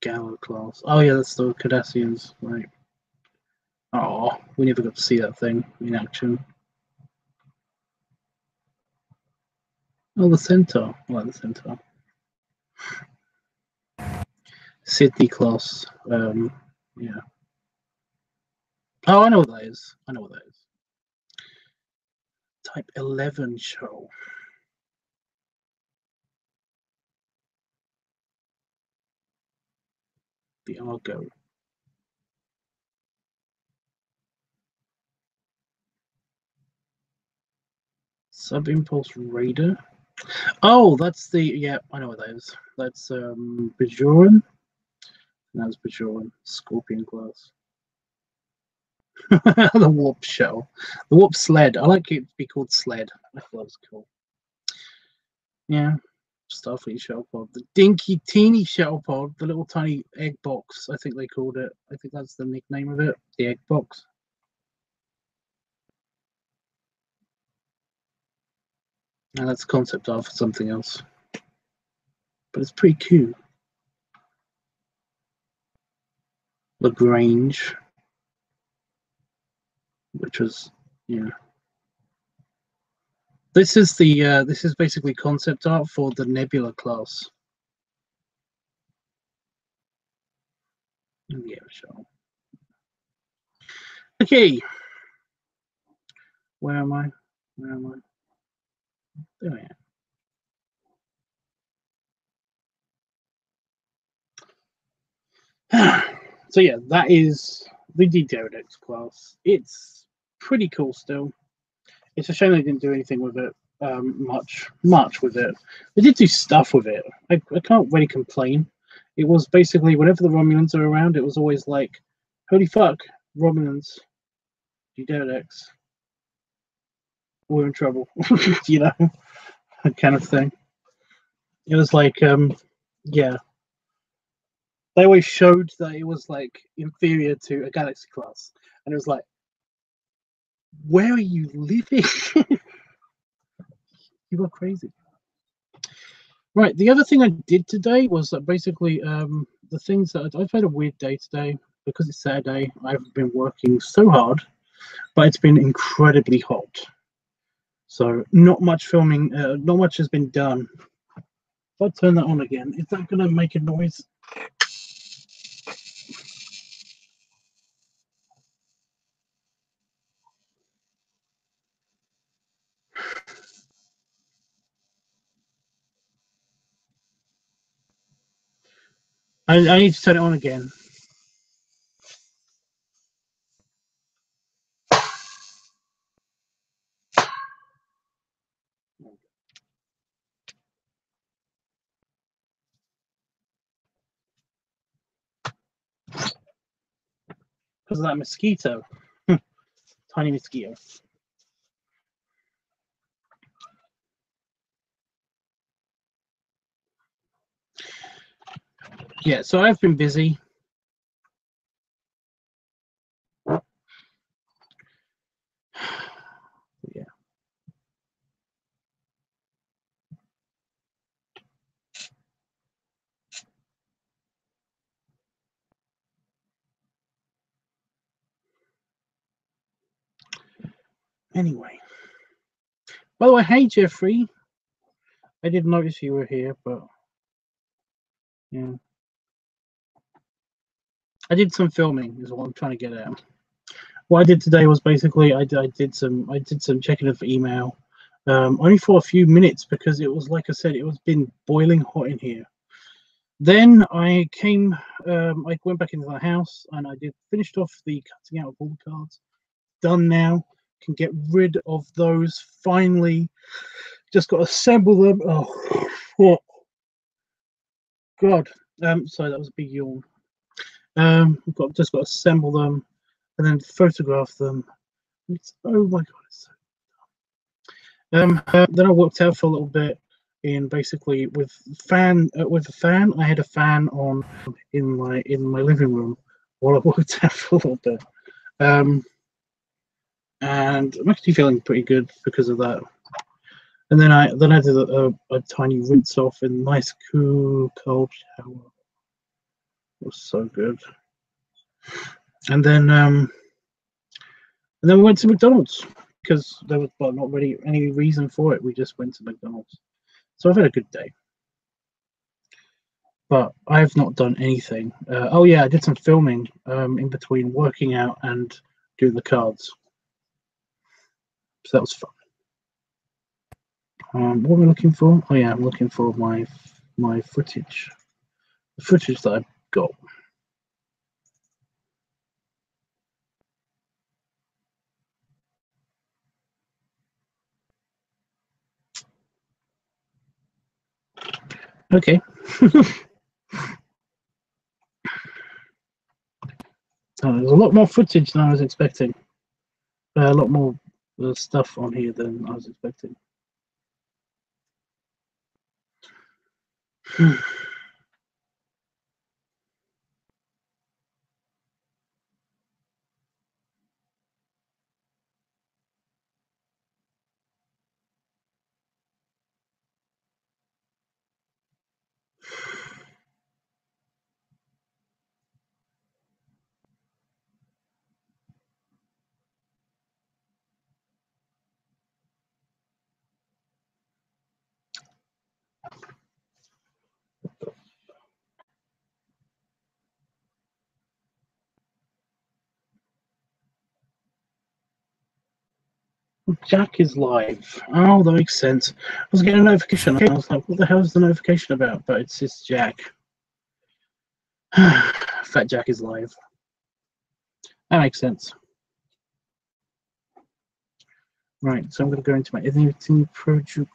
Gala class. Oh yeah, that's the Cardassians, right? Oh, we never got to see that thing in action. Oh, the Centaur. I like the Centaur. Sydney class. Yeah. Oh, I know what that is. Type 11 shuttle. The Argo. Sub-impulse radar. Oh, that's the I know what that is. That's Bajoran. That's Bajoran. Scorpion class. The warp shuttle. The warp sled. I like it to be called sled. I thought it was cool. Yeah. Starfleet shuttle pod. The dinky teeny shuttle pod. The little tiny egg box, I think they called it. I think that's the nickname of it. The egg box. And that's concept art for something else. But it's pretty cute. Lagrange, which was, yeah. This is the this is basically concept art for the Nebula class. Yeah, sure. Okay. Where am I? Where am I? There I am. So yeah, that is the Deridex class. It's pretty cool still. It's a shame they didn't do anything with it, much with it. They did do stuff with it. I can't really complain. It was basically whenever the Romulans are around, it was always like, holy fuck, Romulans, Deridex, we're in trouble, you know, that kind of thing. It was like, yeah. They always showed that it was like inferior to a Galaxy class, and it was like, where are you living? You are crazy. Right. The other thing I did today was that basically the things that I've had a weird day today because it's Saturday. I've been working so hard, but it's been incredibly hot. So not much filming, not much has been done. If I turn that on again, is that going to make a noise? I need to turn it on again. Because of that mosquito. Tiny mosquito. Yeah, so I've been busy. Yeah. Anyway. By the way, hey Jeffrey. I didn't notice you were here, but yeah. I did some filming is what I'm trying to get at. What I did today was basically I did some checking of email, only for a few minutes because it was, like I said, it was been boiling hot in here. Then I came, I went back into the house and I finished off the cutting out of all the cards. Done now. Can get rid of those finally. Just got to assemble them. Oh, what? God. Sorry, that was a big yawn. Just got to assemble them and then photograph them. Oh my God, it's so then I worked out for a little bit in basically with a fan. I had a fan on in my living room while I worked out for a little bit, and I'm actually feeling pretty good because of that. And then I did a tiny rinse off in nice cool cold shower. It was so good. And then we went to McDonald's because there was not really any reason for it. We just went to McDonald's. So I've had a good day. But I've not done anything. Oh yeah, I did some filming in between working out and doing the cards. So that was fun. What am I looking for? Oh yeah, I'm looking for my footage. The footage that I've got. Okay. There's a lot more footage than I was expecting. A lot more stuff on here than I was expecting. Jack is live. Oh, that makes sense. I was getting a notification. I was like, what the hell is the notification about? But it's just Jack. Fat Jack is live. That makes sense. Right, so I'm going to go into my editing progium.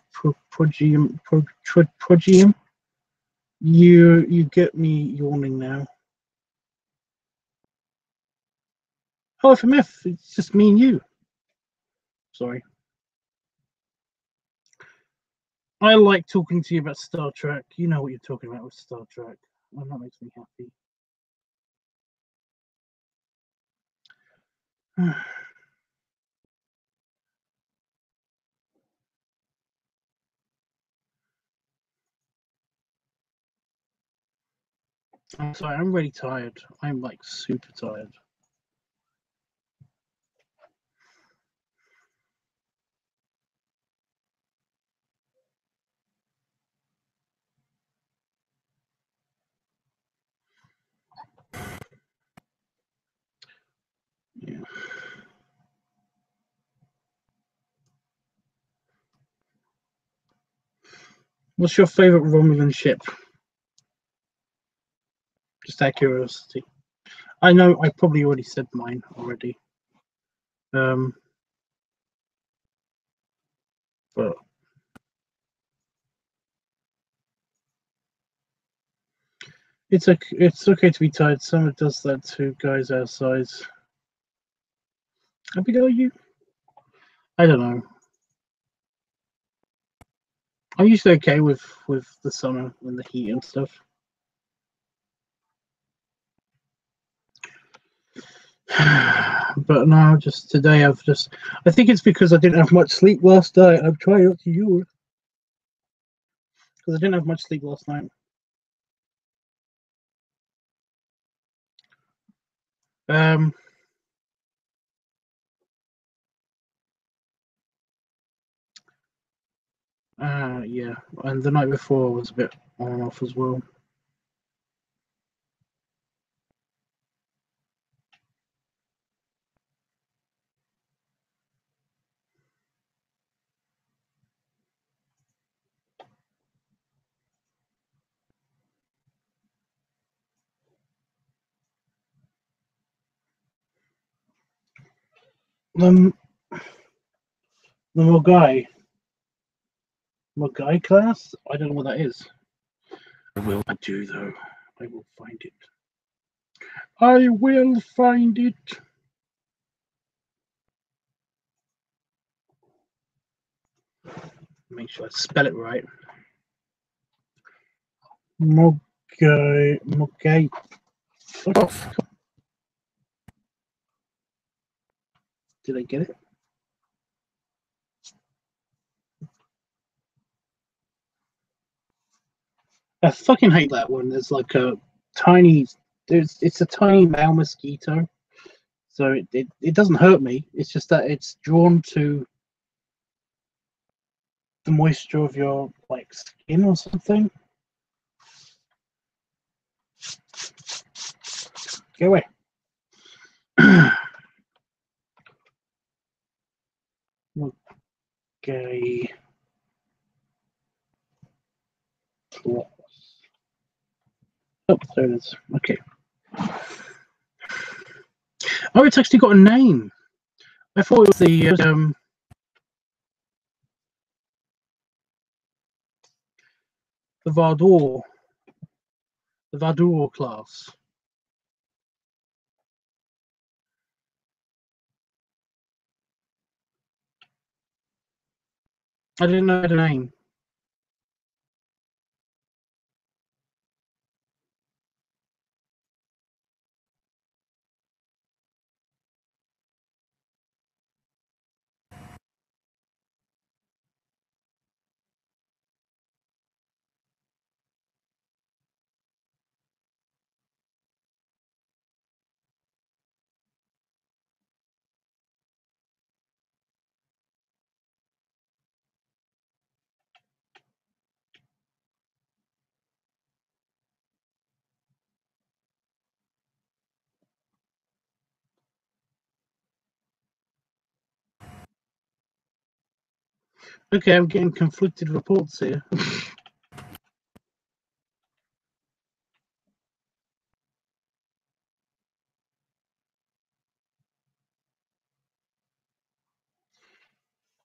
You get me yawning now. Oh, FMF, it's just me and you. Sorry. I like talking to you about Star Trek. You know what you're talking about with Star Trek. And that makes me happy. I'm sorry, I'm really tired. I'm like super tired. Yeah. What's your favorite Romulan ship? Just out of curiosity. I know I probably already said mine already. But it's okay to be tired. Summer does that to guys our size. How big are you? I don't know. I'm usually okay with the summer and the heat and stuff. But no, just today I think it's because I didn't have much sleep last night. I'm trying not to use because I didn't have much sleep last night. Yeah, and the night before was a bit on and off as well. The Mogai class? I don't know what that is. I do though. I will find it. I will find it. Make sure I spell it right. Mogai. Fuck off. Did I get it? I fucking hate that one. There's like a tiny. It's a tiny male mosquito, so it doesn't hurt me. It's just that it's drawn to the moisture of your like skin or something. Go away. Okay. Oh, there it is. Okay. Oh, it's actually got a name. I thought it was the Vardor. The Vardor class. I didn't know the name. Okay, I'm getting conflicted reports here.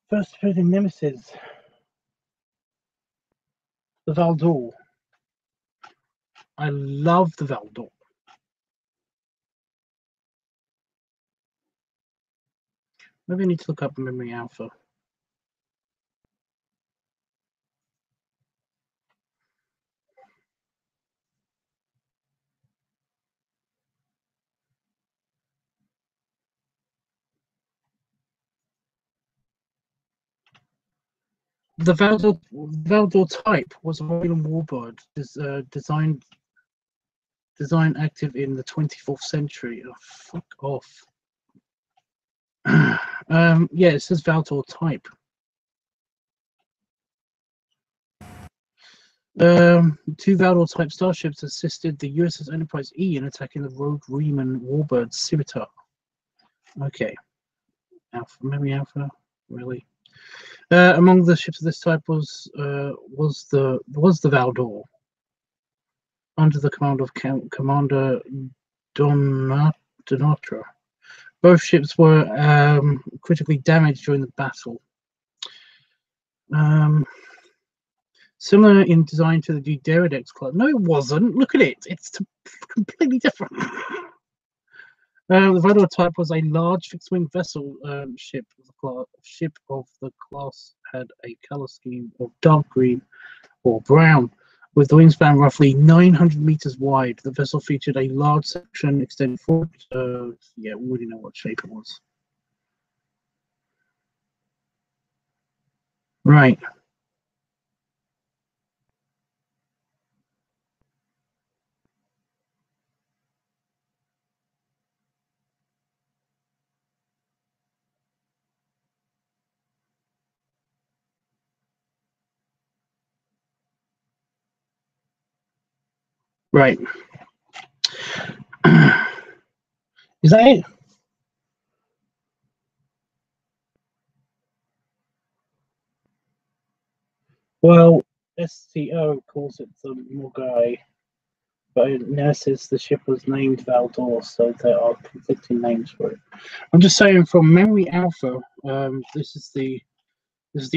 First appeared in Nemesis. The Valdor. I love the Valdor. Maybe I need to look up Memory Alpha. The Valdor type was a Romulan warbird designed active in the 24th century. Oh, fuck off. Yeah, it says Valdor type. Two Valdor type starships assisted the USS Enterprise E in attacking the rogue Riemann warbird Scimitar. Okay. Memory Alpha, really? Among the ships of this type was the Valdor, under the command of Commander Donatra. Both ships were critically damaged during the battle. Similar in design to the Deridex class. No, it wasn't. Look at it. It's completely different. The Valdor type was a large fixed-wing vessel ship of the class had a color scheme of dark green or brown, with the wingspan roughly 900 meters wide. The vessel featured a large section extending forward. Yeah, we already know what shape it was. Right. Right. Is that it? Well, STO calls it the Mogai, but in Nemesis the ship was named Valdor, so there are conflicting names for it. I'm just saying, from Memory Alpha, this is the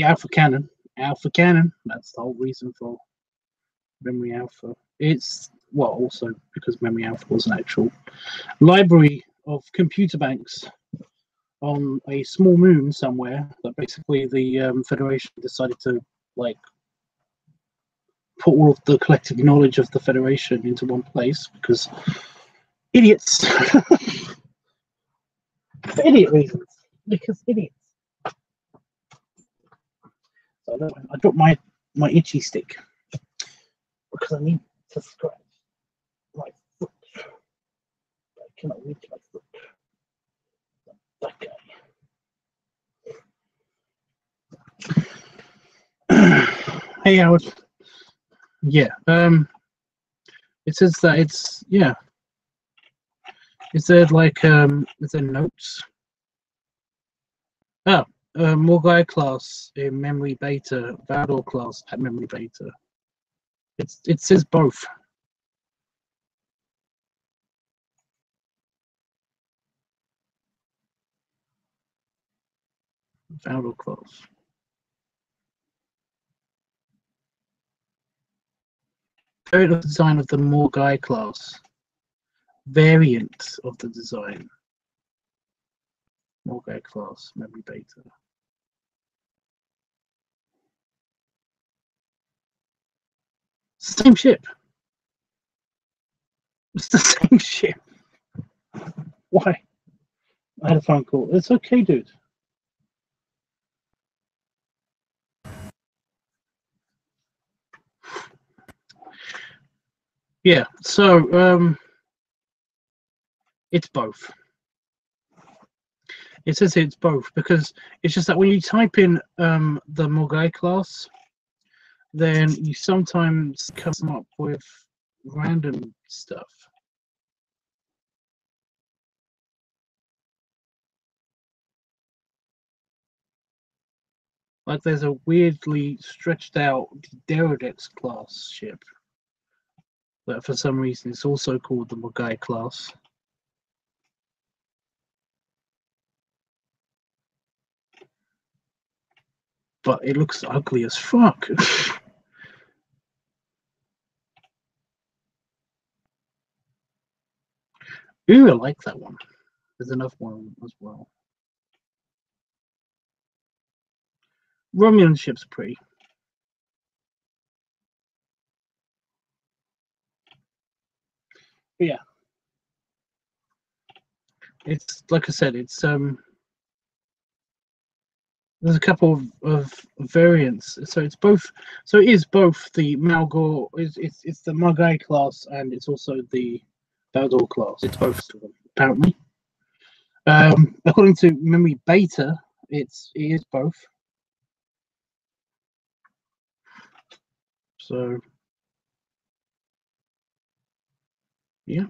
Alpha Canon. Alpha Canon. That's the whole reason for Memory Alpha. It's also because Memory Alpha was an actual library of computer banks on a small moon somewhere that basically the Federation decided to put all of the collective knowledge of the Federation into one place because idiots. For idiot reasons. Because idiots. So I dropped my itchy stick because I need to scratch my foot. I cannot reach my foot. That guy. Hey Howard. Yeah. It says that it's Is there is there notes? Oh, Morgai class in memory beta, Valdor class at memory beta. It says both. Valdor class. Variant of the design of the Morgai class. Variant of the design. Morgai class, memory beta. Same ship. It's the same ship. Why? I had a phone call. It's okay, dude. Yeah, so it's both. It says it's both because it's just that when you type in the Morgai class, then you sometimes come up with random stuff. Like there's a weirdly stretched out Deridex class ship that for some reason is also called the Mogai class. But it looks ugly as fuck. Ooh, I like that one. There's another one as well. Romulan ship's pretty. But yeah. It's like I said, it's there's a couple of variants. So it's both. So it is both the Malgor. It's the Mogai class and it's also the Baldor class. It's both of them apparently. According to Memory Beta, it is both. So yeah.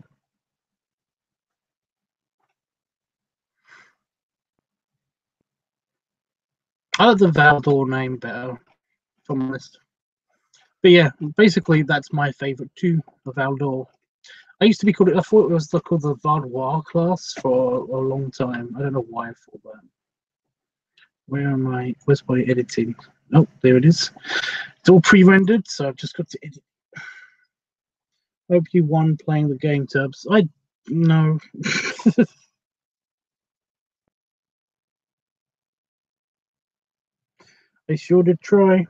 I like the Valdor name better, if I'm honest. But yeah, basically that's my favourite too, the Valdor. I used to be called it. I thought it was called the Vaudois class for a long time. I don't know why I thought that. Where am I? Where's my editing? Oh, there it is. It's all pre-rendered, so I've just got to edit. Hope you won playing the game, Tubbs. I no. I sure did try.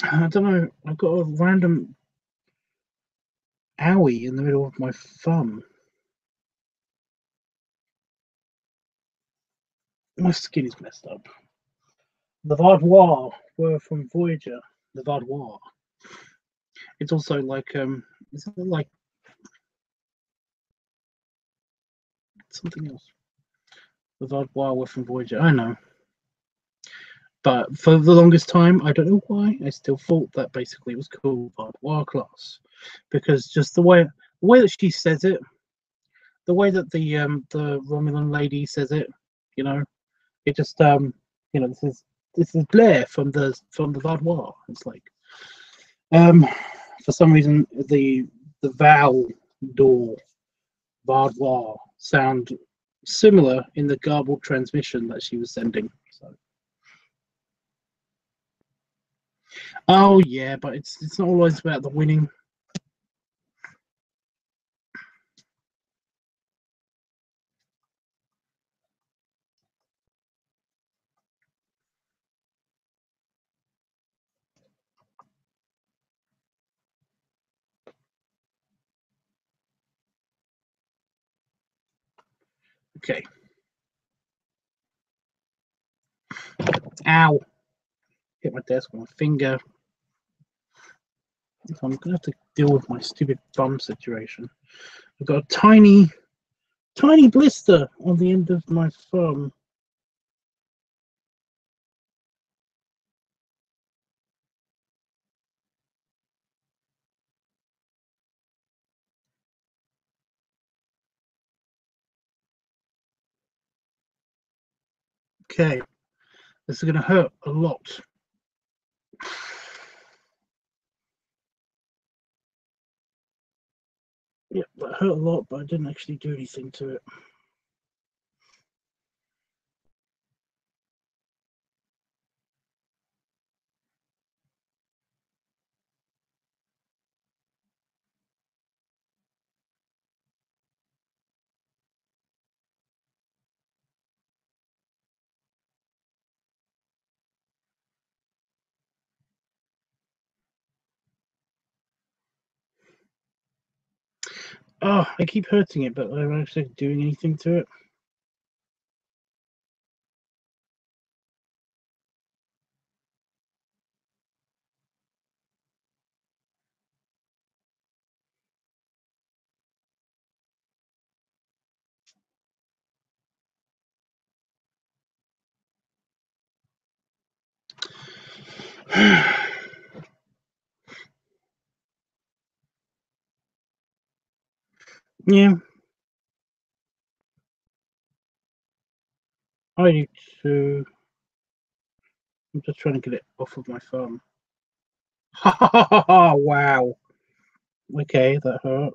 I don't know. I've got a random owie in the middle of my thumb. My skin is messed up. The Vaudois were from Voyager. The Vaudois. It's also like isn't it like something else? The Vaudois were from Voyager. I know. But for the longest time, I don't know why, I still thought that basically it was called Vaudois class. Because just the way that she says it, the way that the Romulan lady says it, you know, it just you know, this is Blair from the Vaudois. It's like for some reason the vowel door Vaudois sound similar in the garbled transmission that she was sending. So oh yeah, but it's not always about the winning. Okay. Ow. Hit my desk with my finger. So I'm gonna have to deal with my stupid thumb situation. I've got a tiny blister on the end of my thumb. Okay. This is gonna hurt a lot. Yeah, that hurt a lot, but I didn't actually do anything to it. Oh, I keep hurting it, but I'm actually doing anything to it. Yeah. I need to. I'm just trying to get it off of my phone. Ha ha ha ha ha! Wow. Okay, that hurt.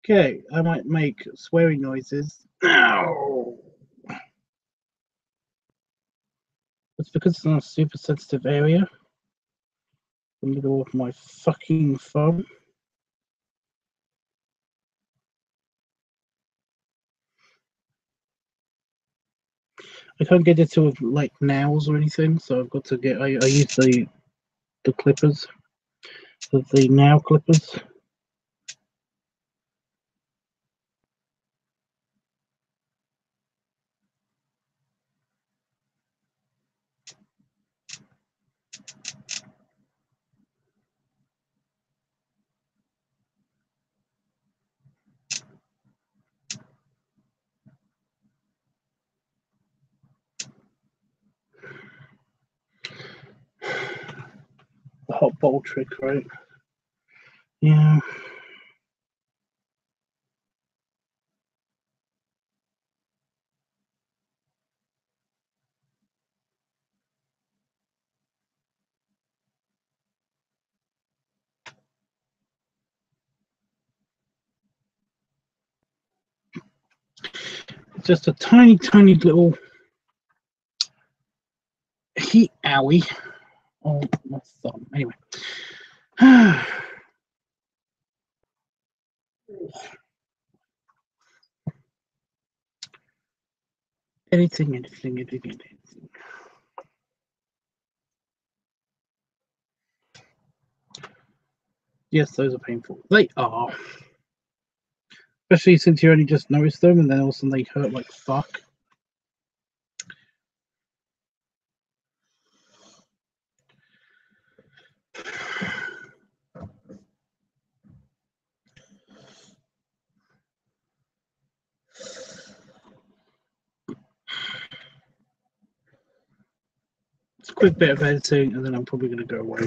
Okay, I might make swearing noises. Ow! It's because it's not a super sensitive area. In the middle of my fucking phone. I can't get it to like nails or anything, so I've got to get. I use the clippers, the nail clippers. The hot bottle trick, right? Yeah. Just a tiny, tiny little heat owie on my thumb. Anyway. anything. Yes, those are painful. They are. Especially since you only just noticed them and then all of a sudden they hurt like fuck. It's a quick bit of editing and then I'm probably going to go away.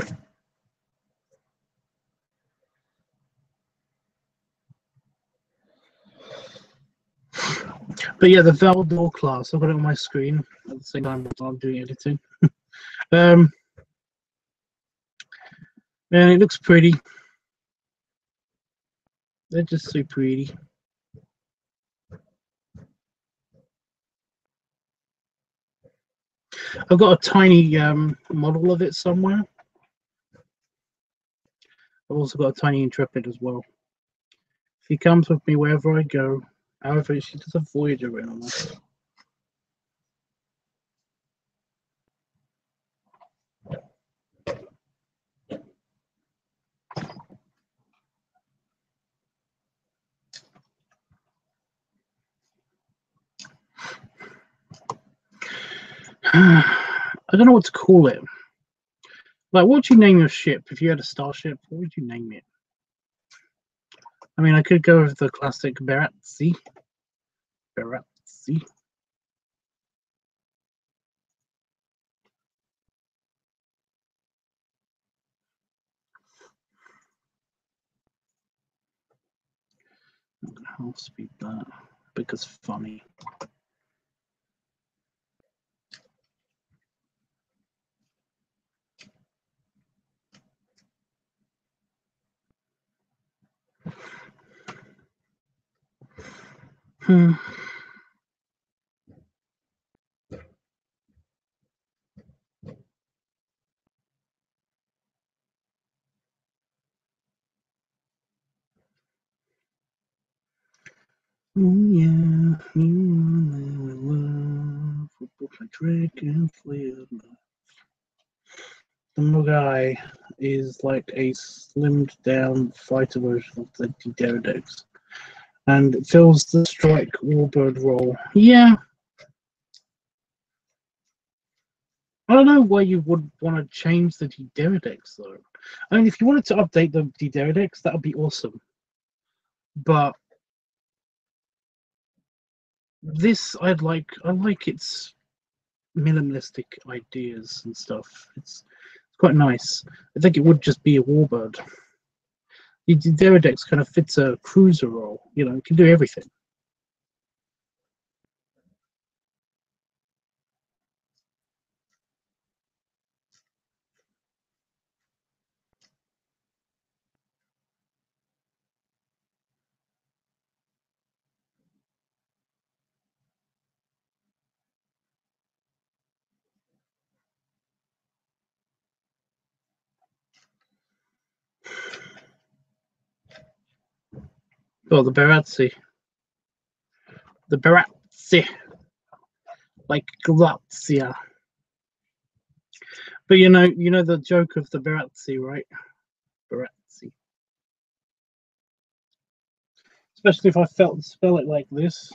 But yeah, the Valdor class, I've got it on my screen at the same time while I'm doing editing. And it looks pretty. They're just so pretty. I've got a tiny model of it somewhere. I've also got a tiny Intrepid as well. She comes with me wherever I go. However, she does a Voyager in on us. I don't know what to call it. Like, what would you name your ship if you had a starship? What would you name it? I mean, I could go with the classic Baratzi. Baratzi. I'm gonna half speed that because funny. Oh yeah, you love my dragonfly. The Mugai is like a slimmed down fighter version of the Deridex. And it fills the strike warbird role. Yeah. I don't know why you would want to change the Deridex though. I mean, if you wanted to update the Deridex, that would be awesome. But this, I like its minimalistic ideas and stuff. It's quite nice. I think it would just be a warbird. The Deridex kind of fits a cruiser role. You know, it can do everything. Oh, the Barazzi. The Barazzi. Like Grazia. But you know the joke of the Barazzi, right? Barazzi. Especially if I spell it like this.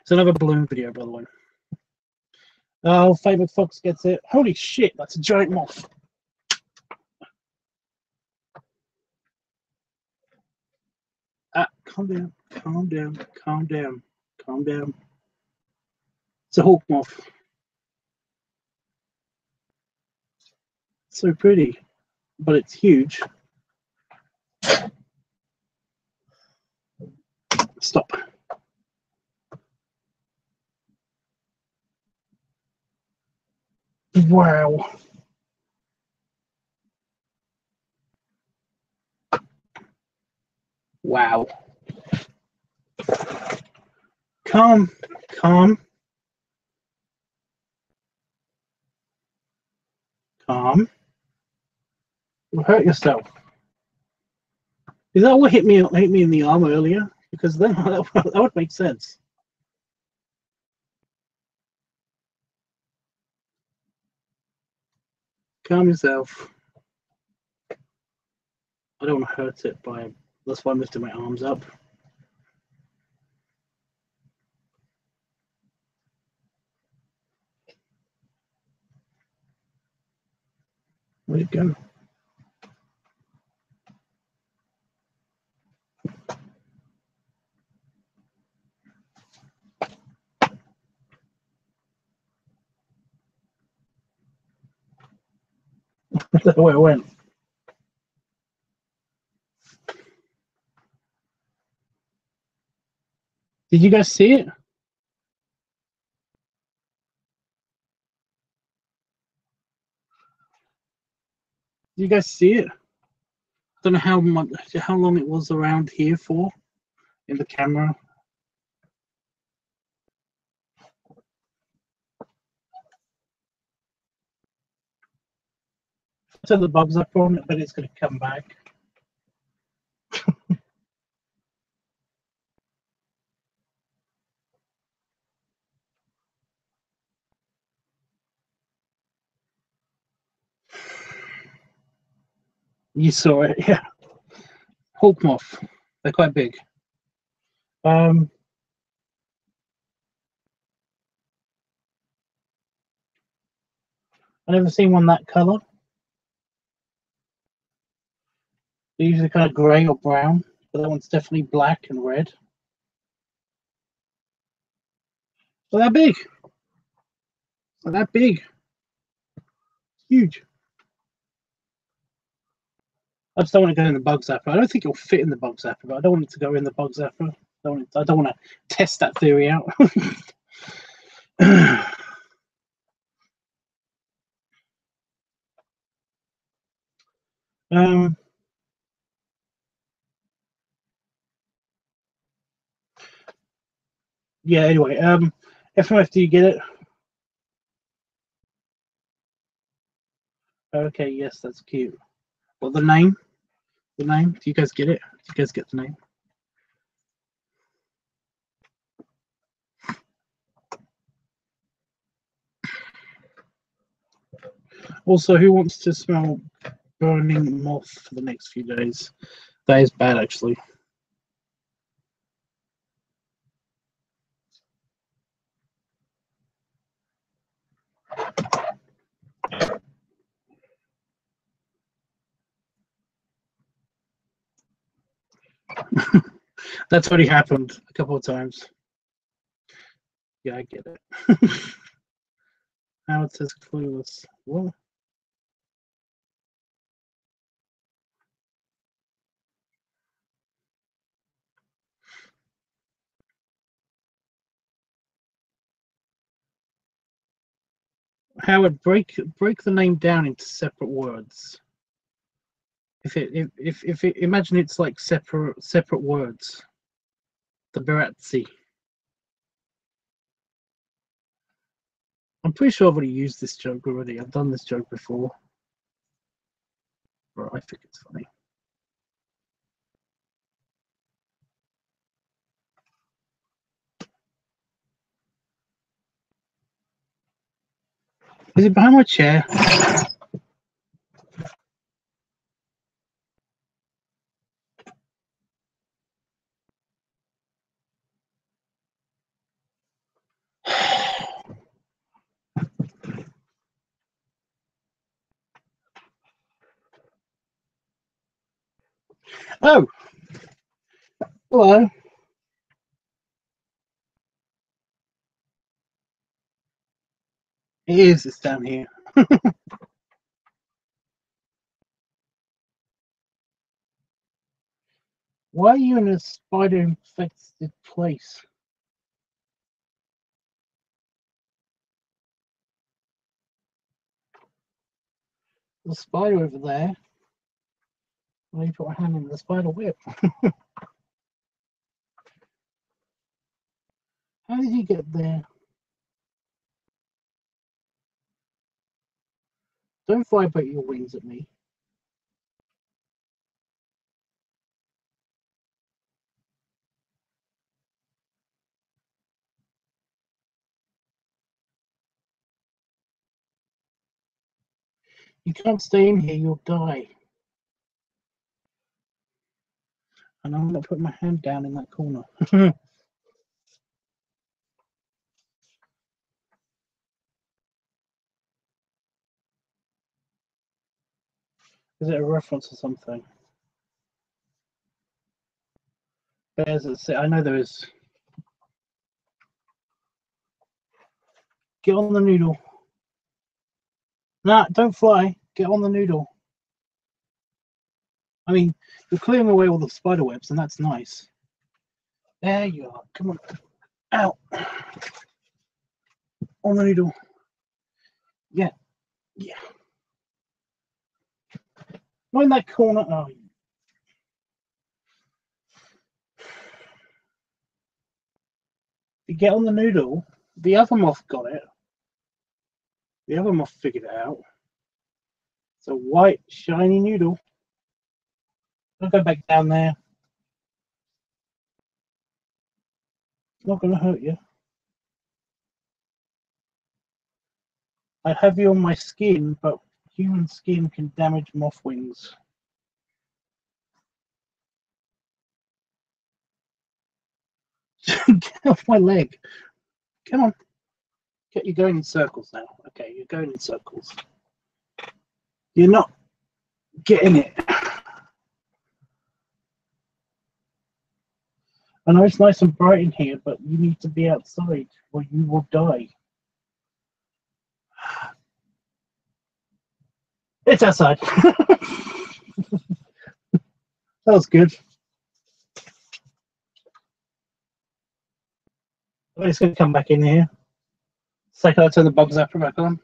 It's another balloon video, by the way. Oh, Favorite Fox gets it. Holy shit, that's a giant moth. Calm down, calm down, calm down, calm down. It's a hawk moth. So pretty, but it's huge. Stop. Wow. Wow. Calm, calm, calm. You'll hurt yourself. Is that what hit me in the arm earlier? Because then that would make sense. Calm yourself. I don't want to hurt it that's why I'm lifting my arms up. Where'd it go? That's where it went. Did you guys see it? Did you guys see it? I don't know how long it was around here for in the camera. So the bugs up on it, but it's going to come back. You saw it, yeah. Hawk moth. They're quite big. I never seen one that color. They're usually kind of grey or brown, but that one's definitely black and red. Well, they're big. They're that big. Huge. I just don't want to go in the bug zapper. I don't think it'll fit in the bug zapper, but I don't want it to go in the bug zapper. I don't want to test that theory out. Yeah, anyway, FMF, do you get it? Okay, yes, that's cute. Well, the name? The name? Do you guys get it? Do you guys get the name? Also, who wants to smell burning moth for the next few days? That is bad, actually. That's already happened a couple of times. Yeah, I get it. Now it says clueless. What? Howard, break the name down into separate words. If it imagine it's like separate words. The Baratzi. I'm pretty sure I've already used this joke already. I've done this joke before. But I think it's funny. Is it behind my chair? Oh, hello. It is. It's down here. Why are you in a spider-infested place? There's a spider over there. Why you put my hand in the spider web? How did you get there? Don't vibrate your wings at me. You can't stay in here, you'll die. And I'm going to put my hand down in that corner. Is it a reference or something? Bears at sea. I know there is. Get on the noodle. Nah, don't fly. Get on the noodle. I mean, you're clearing away all the spider webs, and that's nice. There you are. Come on. Out. On the noodle. Yeah. Yeah. Not in that corner. Oh. You get on the noodle. The other moth got it. The other moth figured it out. It's a white, shiny noodle. I'll go back down there. It's not going to hurt you. I have you on my skin, but human skin can damage moth wings. Get off my leg. Come on. You're going in circles now. Okay, you're going in circles. You're not getting it. I know it's nice and bright in here, but you need to be outside or you will die. It's outside. That was good. It's going to come back in here. Second, I'll turn the bug zapper back on.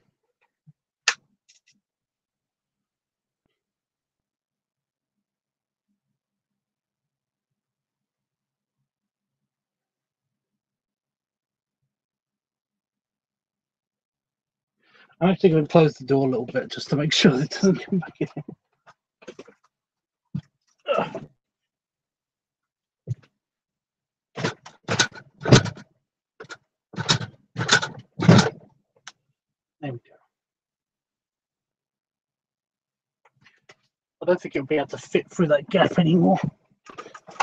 I'm actually going to close the door a little bit just to make sure it doesn't come back in. There we go. I don't think it'll be able to fit through that gap anymore.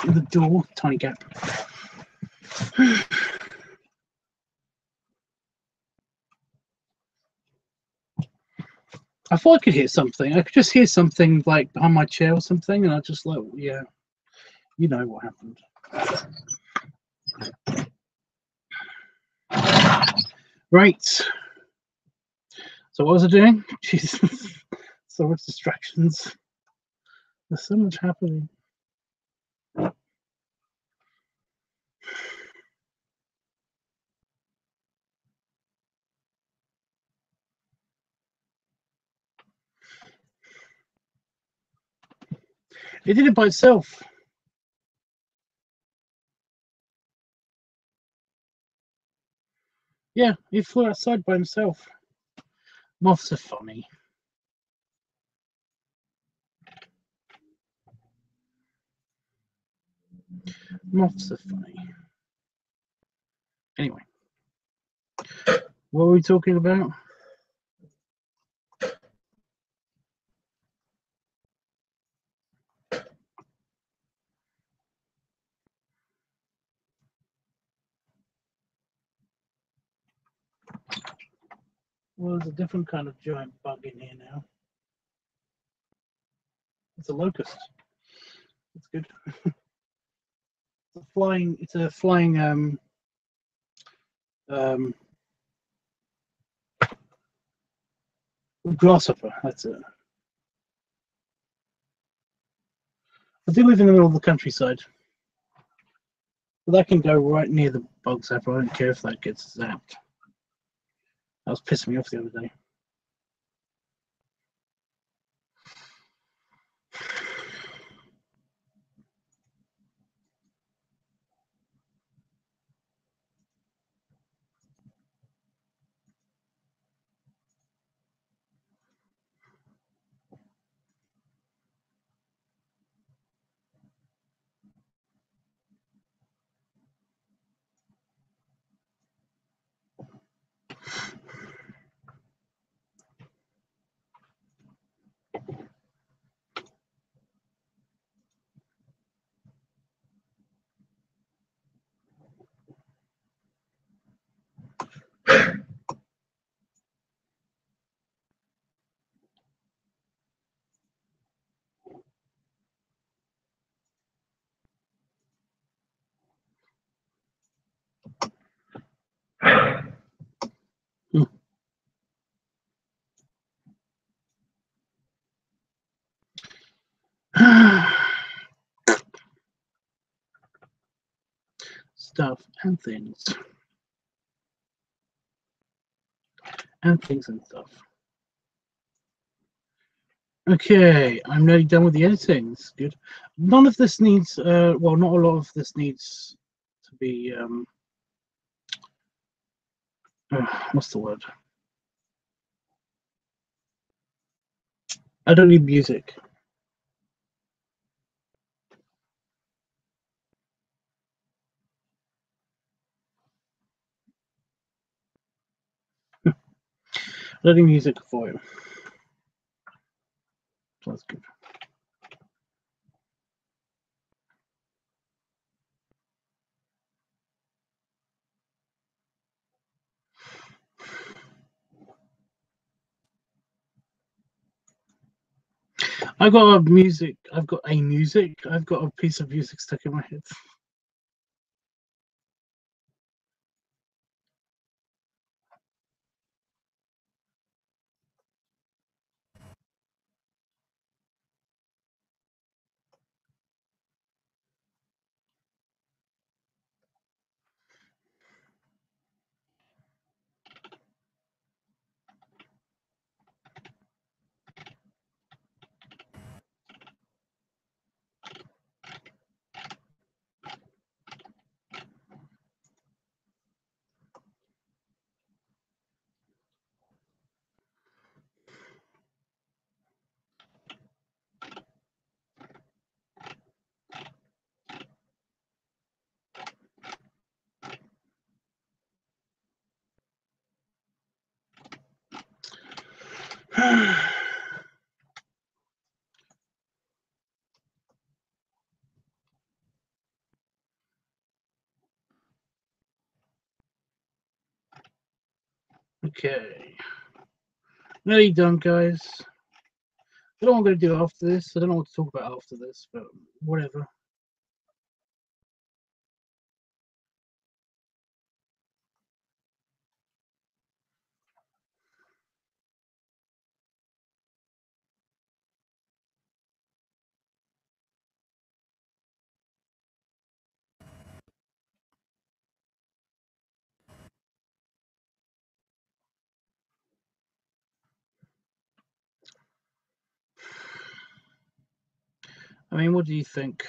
In the door, tiny gap. I thought I could hear something. I could just hear something like behind my chair or something, and I just like, yeah, you know what happened. Right. So what was I doing? Jesus, so much distractions. There's so much happening. It did it by itself. Yeah, he flew outside by himself. Moths are funny. Moths are funny. Anyway, what were we talking about? Well, there's a different kind of giant bug in here now. It's a locust. It's good. It's a flying grasshopper. That's it. I do live in the middle of the countryside. But that can go right near the bug zapper. I don't care if that gets zapped. That was pissing me off the other day. Stuff and things. And things and stuff. Okay, I'm nearly done with the editing. It's good. None of this needs, well, not a lot of this needs to be, what's the word? I don't need music. I don't need music for it. So that's good. I've got a music. I've got a piece of music stuck in my head. Okay. Nearly done, guys. I don't know what I'm going to do after this. I don't know what to talk about after this, but whatever. I mean, what do you think?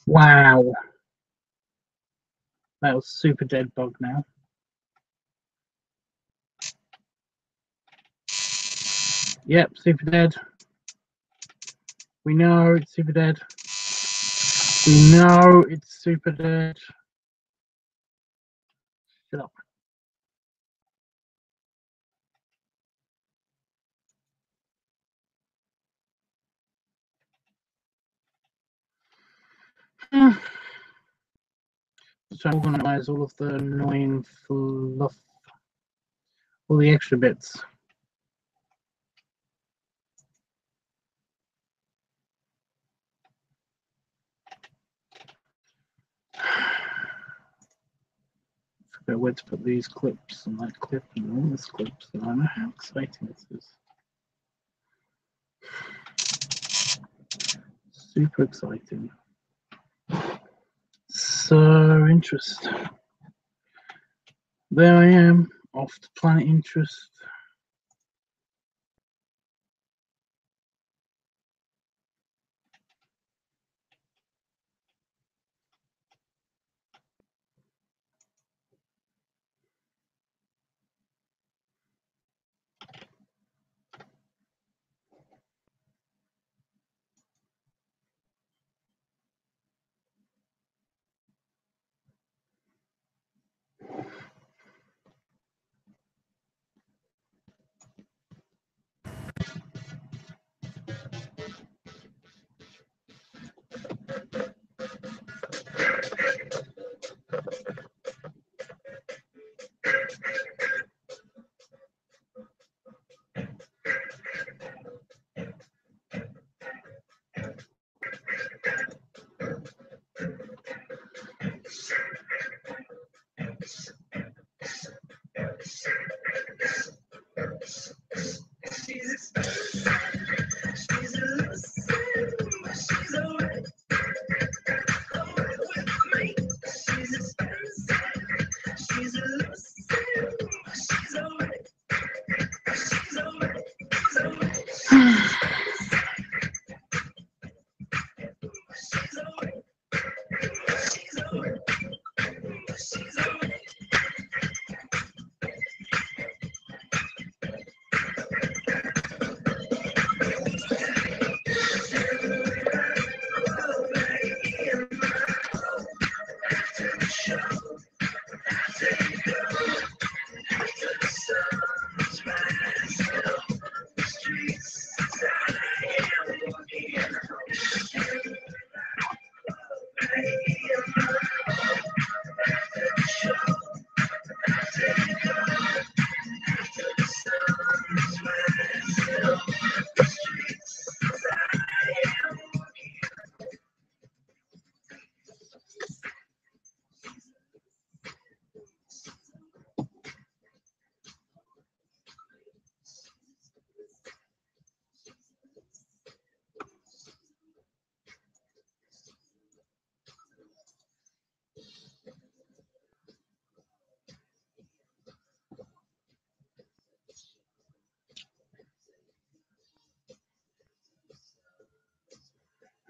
Wow. That was super dead bug now. Yep, super dead. We know it's super dead. We know it's super dead. Shut up. Try to organize all of the annoying fluff, all the extra bits. Forget where to put these clips and that clip and all these clips. And I don't know how exciting this is. Super exciting. So interest. There I am, off to planet interest.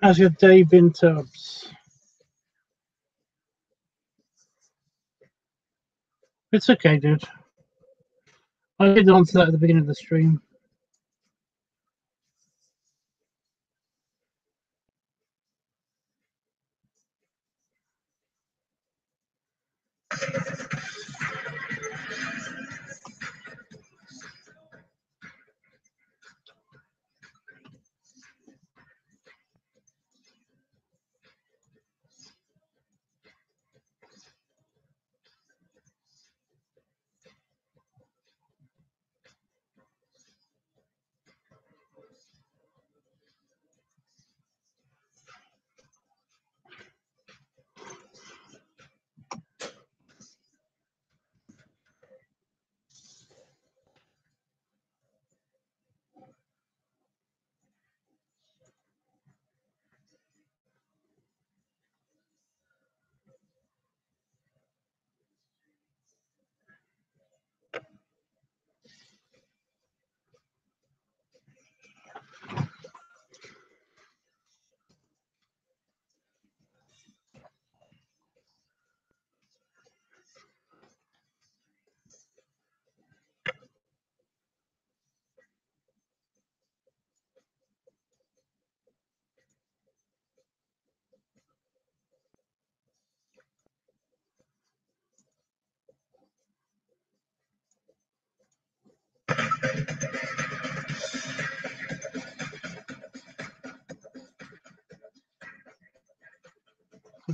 How's your day been, Tubbs? It's okay, dude. I did answer that at the beginning of the stream.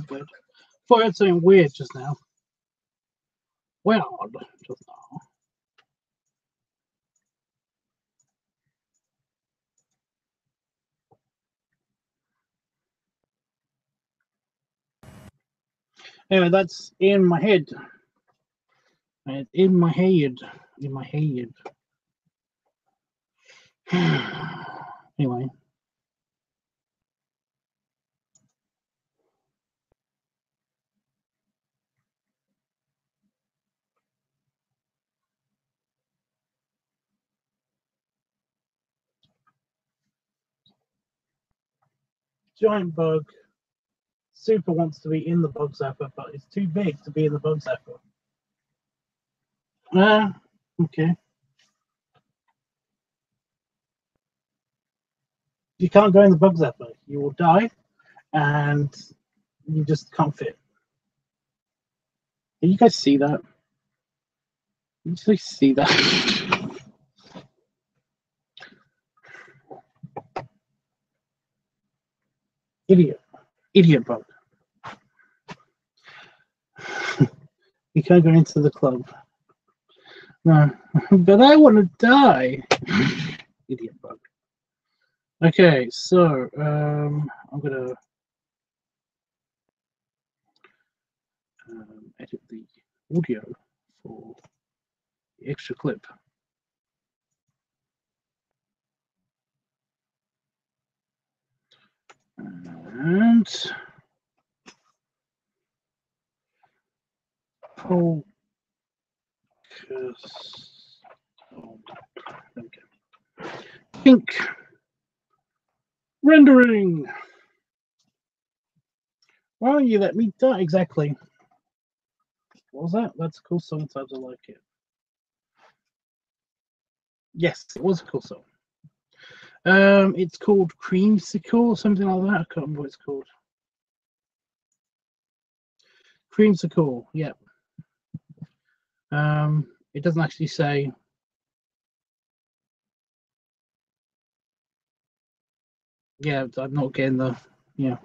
Good. Thought I had something weird just now. Weird just now. Anyway, that's in my head. It's in my head. In my head. Anyway. Giant bug. Super wants to be in the bug zapper, but it's too big to be in the bug zapper. Okay. You can't go in the bug zapper. You will die, and you just can't fit. Can you guys see that? You actually see that? Idiot bug. You can't go into the club. No, but I want to die. Idiot bug. Okay, so I'm gonna edit the audio for the extra clip. And focus. Okay. Pink rendering. Why don't you let me die? Exactly. What was that? That's a cool song. Sometimes I like it. Yes, it was a cool song. It's called Creamsicle or something like that. I can't remember what it's called. Creamsicle, yeah. It doesn't actually say. Yeah, I'm not getting the. Yeah.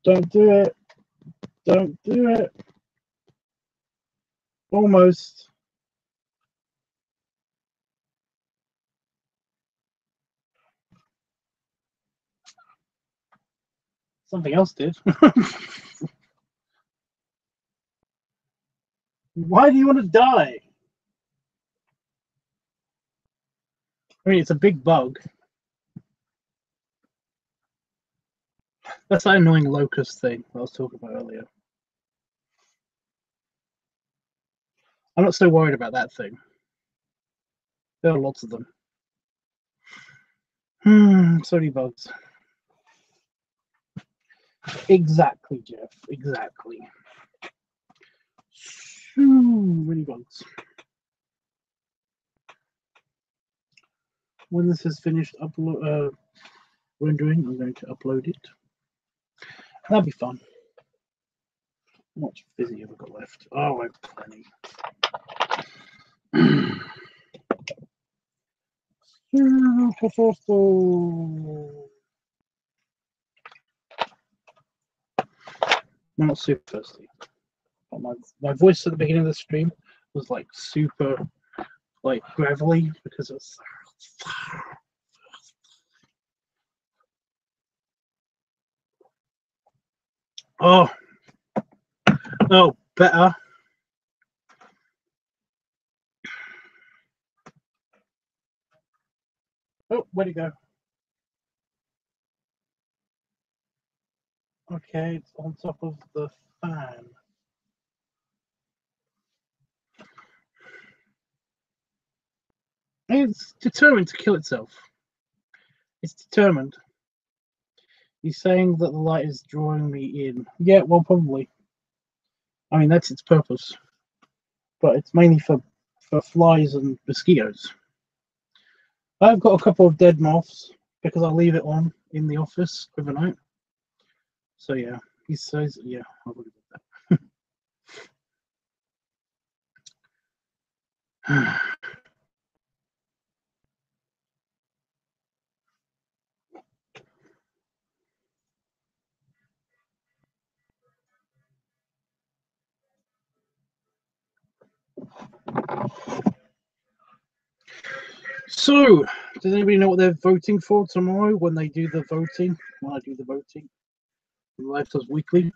Don't do it. Don't do it. Almost. Something else did. Why do you want to die? I mean, it's a big bug. That's that annoying locust thing I was talking about earlier. I'm not so worried about that thing. There are lots of them. So many bugs. Exactly, Jeff. Exactly. So many bugs. When this is finished, upload. rendering. I'm going to upload it. That'll be fun. How much fizzy have I got left? Oh, I have plenty. I'm not super thirsty. My voice at the beginning of the stream was like super like gravelly because it's oh better. Oh, where'd it go? Okay, it's on top of the fan. It's determined to kill itself. It's determined. He's saying that the light is drawing me in. Yeah, well, probably. I mean, that's its purpose. But it's mainly for flies and mosquitoes. I've got a couple of dead moths because I leave it on in the office overnight. So yeah, he says, yeah, I'll look at that. So, does anybody know what they're voting for tomorrow when they do the voting? When I do the voting, LiveTUBBs Weekly.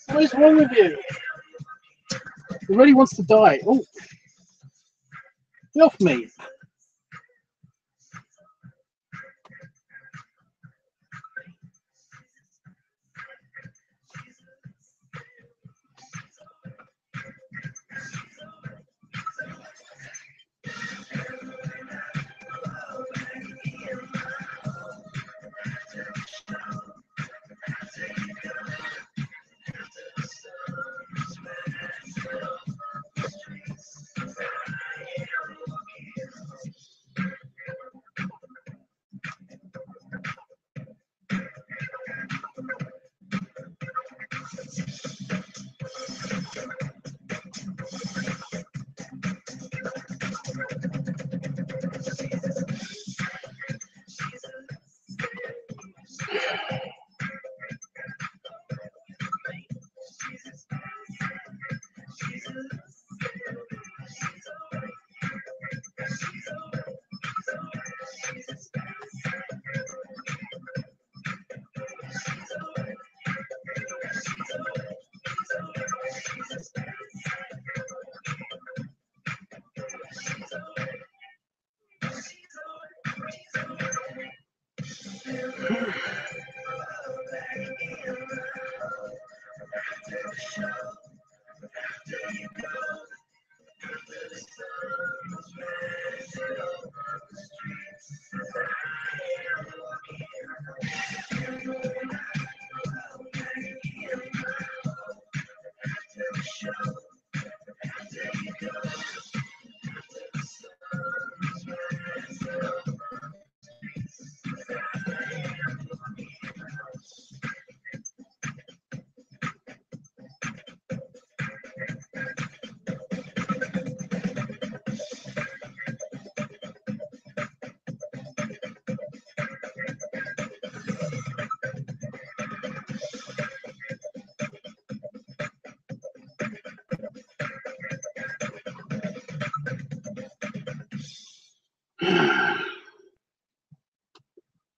What is wrong with you? He really wants to die. Oh, get off me.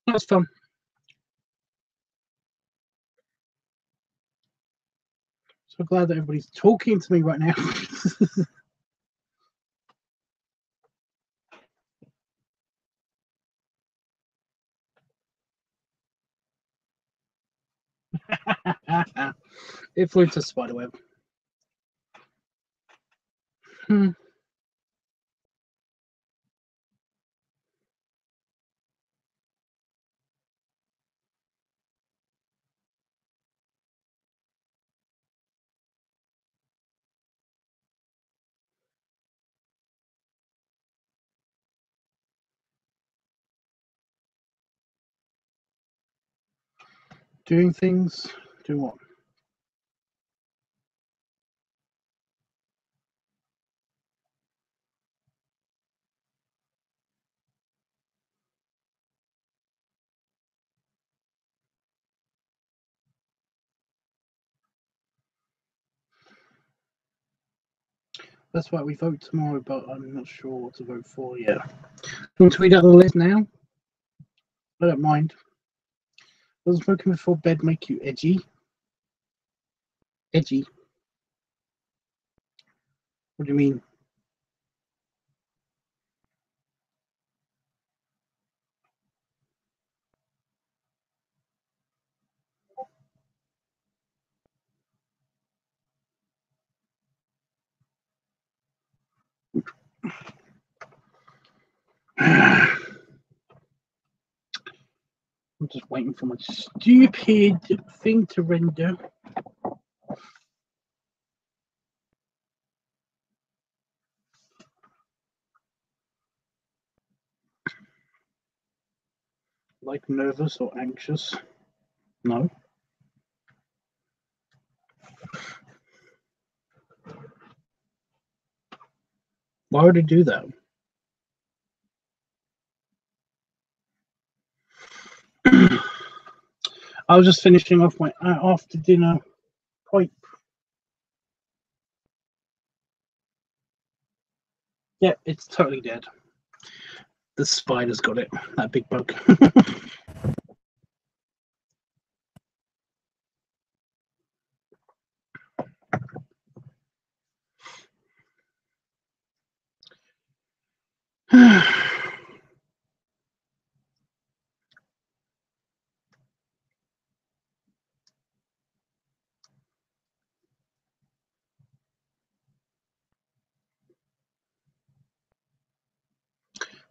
That's fun. So glad that everybody's talking to me right now. It flew to spiderweb. Doing things. Doing what? That's why we vote tomorrow, but I'm not sure what to vote for yet. Do you want to read out the list now? I don't mind. Does smoking before bed make you edgy? Edgy? What do you mean? I'm just waiting for my stupid thing to render. Like nervous or anxious? No. Why would it do that? I was just finishing off my after dinner pipe. Yeah, it's totally dead. The spider's got it, that big bug.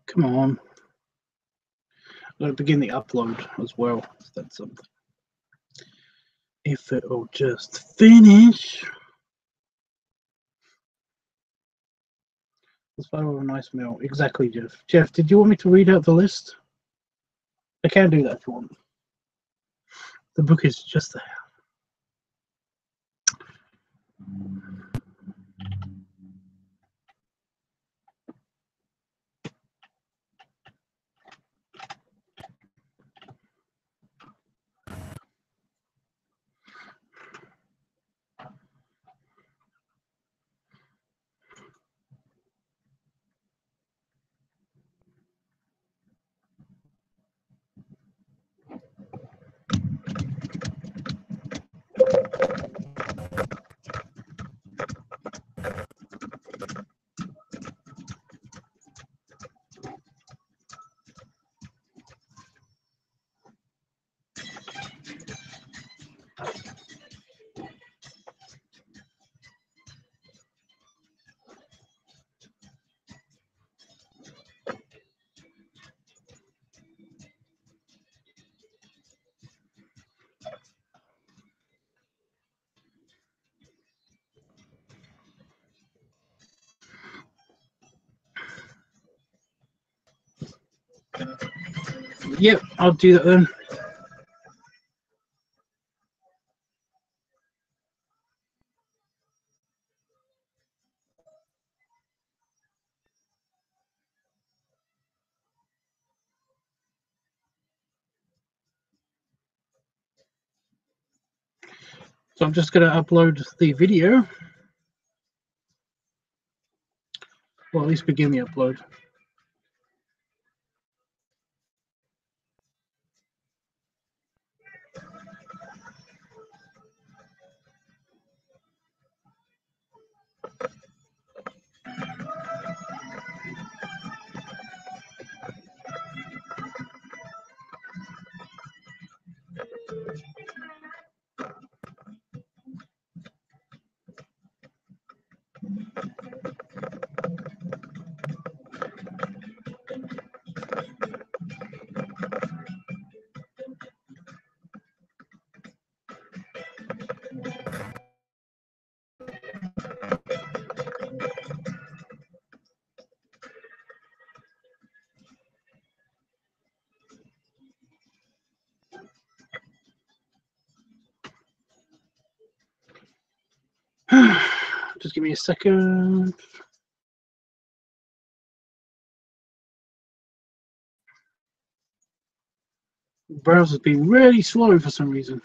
Come on. I'm going to begin the upload as well. That's something. If it'll just finish. Let's have a nice meal. Exactly, Jeff. Jeff, did you want me to read out the list? I can do that if you want. The book is just there. Yep, I'll do that then. So I'm just going to upload the video. Well, at least begin the upload. Just give me a second. The browser's been really slow for some reason.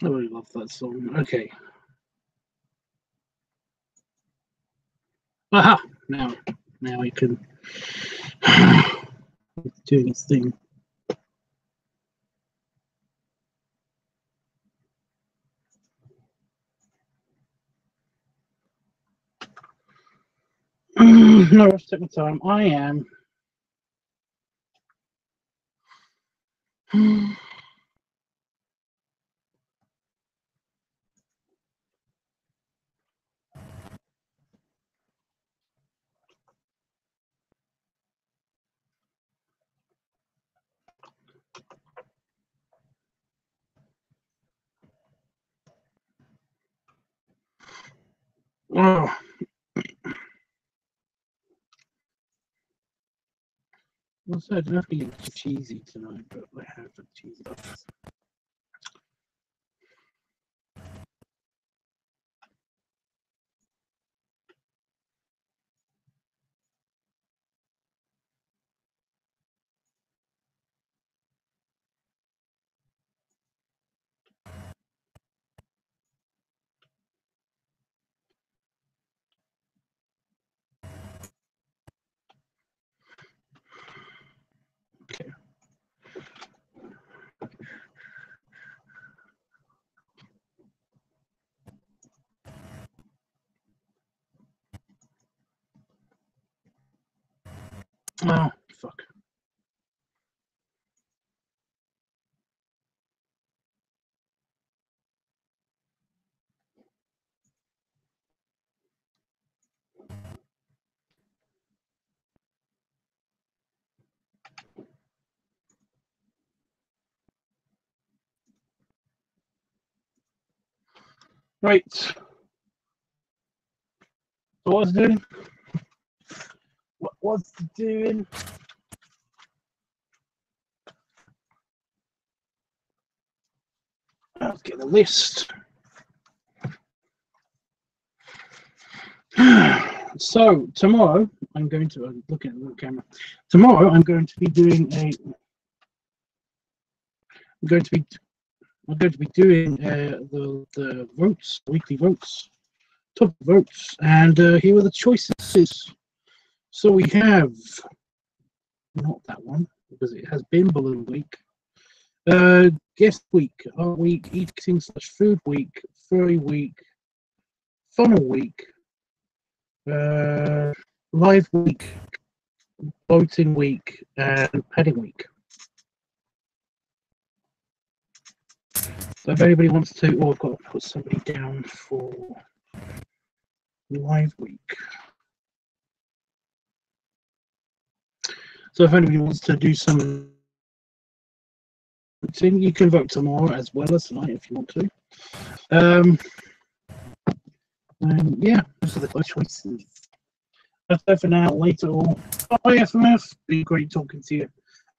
I really love that song. Okay. Aha! Now you can it's doing its thing. No rush, take my time. I am. Oh. Well, so I don't have to get cheesy tonight, but I have a cheesy. Okay. Oh, fuck. Right. So what was doing? What was doing? Let's get the list. So tomorrow I'm going to look at the camera. Tomorrow I'm going to be doing I'm going to be doing the votes, weekly votes, top votes, and here are the choices. So we have not that one because it has been Balloon Week, Guest Week, Art Week, Eating/Food Week, Furry Week, Funnel Week, Live Week, Boating Week, and Petting Week. So if anybody wants to, I've got to put somebody down for Live Week. So if anybody wants to do some, you can vote tomorrow as well as tonight if you want to. And yeah, those are the choices. That's it for now. Later on, bye FMF. Been great talking to you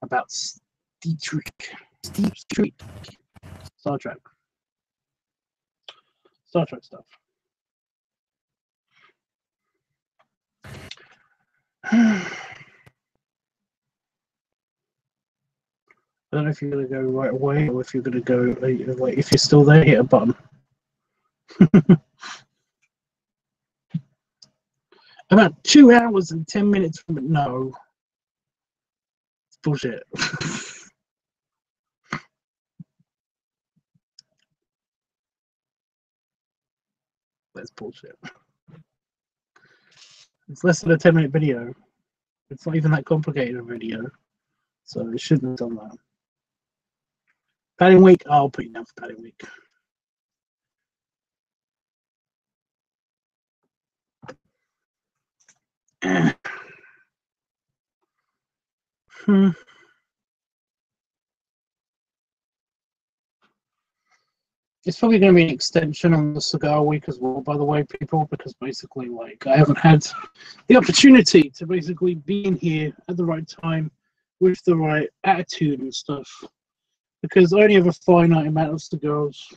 about Steep Street, Star Trek stuff. I don't know if you're going to go right away or if you're going to go. Wait, if you're still there, hit a button. About 2 hours and 10 minutes from it. No. It's bullshit. That's bullshit. It's less than a 10-minute video. It's not even that complicated a video. So it shouldn't have done that. Padding week, I'll put you down for padding week. It's probably going to be an extension on the cigar week as well, by the way, people, because basically, like, I haven't had the opportunity to basically be in here at the right time with the right attitude and stuff, because I only have a finite amount of cigars,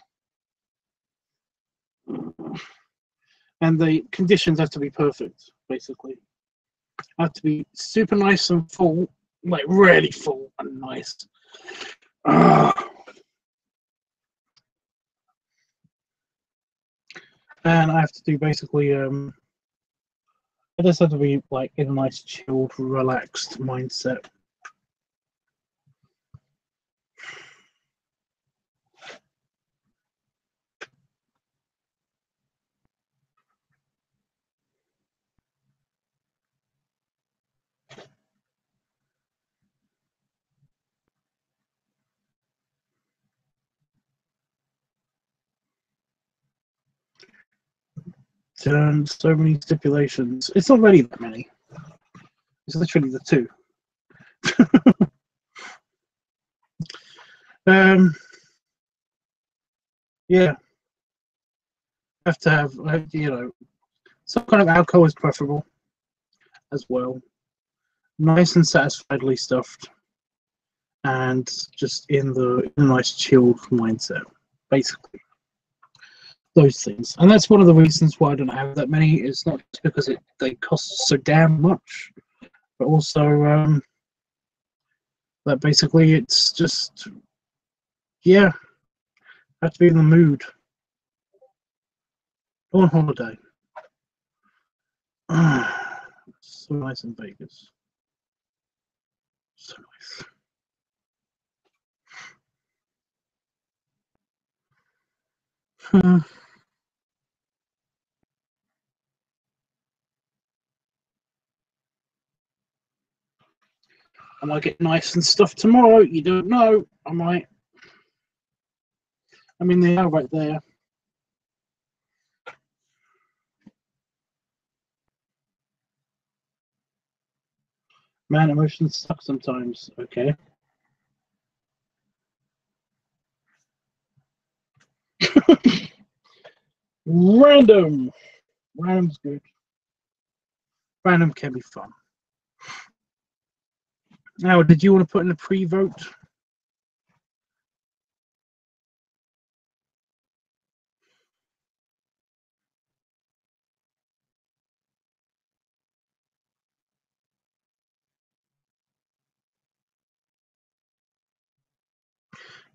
and the conditions have to be perfect, basically. I have to be super nice and full, like really full and nice. And I have to do basically, I just have to be like in a nice, chilled, relaxed mindset. And so many stipulations. It's not really that many. It's literally the 2. Yeah. Have to have, you know, some kind of alcohol is preferable as well. Nice and satisfiedly stuffed, and just in a nice chilled mindset, basically. Those things, and that's one of the reasons why I don't have that many. It's not just because they cost so damn much, but also that basically it's just, yeah, I have to be in the mood. On holiday. So nice in Vegas. So nice. I might get nice and stuff tomorrow. You don't know. I might. I mean, they are right there. Man, emotions suck sometimes. Okay. Random. Random's good. Random can be fun. Now, did you want to put in a pre-vote?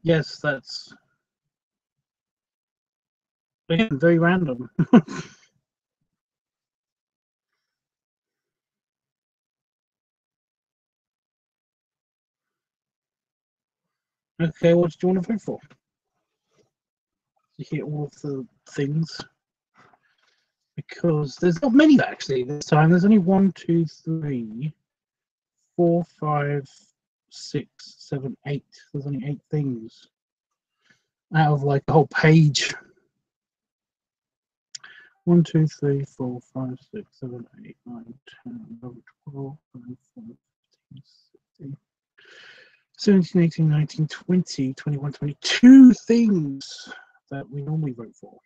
Yes, that's again very random. Okay, what do you want to vote for? You hear all of the things. Because there's not many actually this time. There's only 1, 2, 3, 4, 5, 6, 7, 8. There's only 8 things out of like a whole page. 1, 2, 3, 4, 5, 6, 7, 8, 9, 10, 11, 12, 13, 14, 15, 16, 17, 18, 19, 20, 21, 22 things that we normally vote for.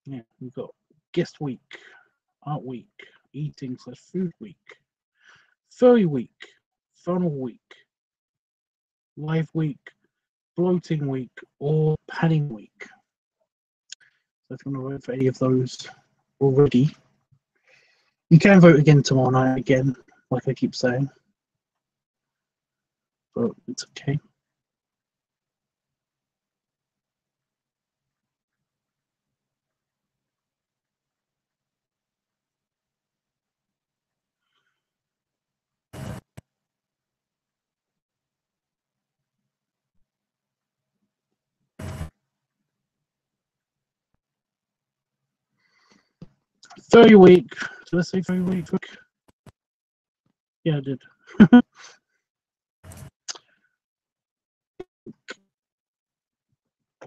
Yeah, we've got guest week, art week, eating/food week, furry week, funnel week, live week, bloating week, or padding week. So if you want to vote for any of those already, you can vote again tomorrow night again, like I keep saying. But it's okay. 30 week. Did I say 30 week? Yeah, I did. There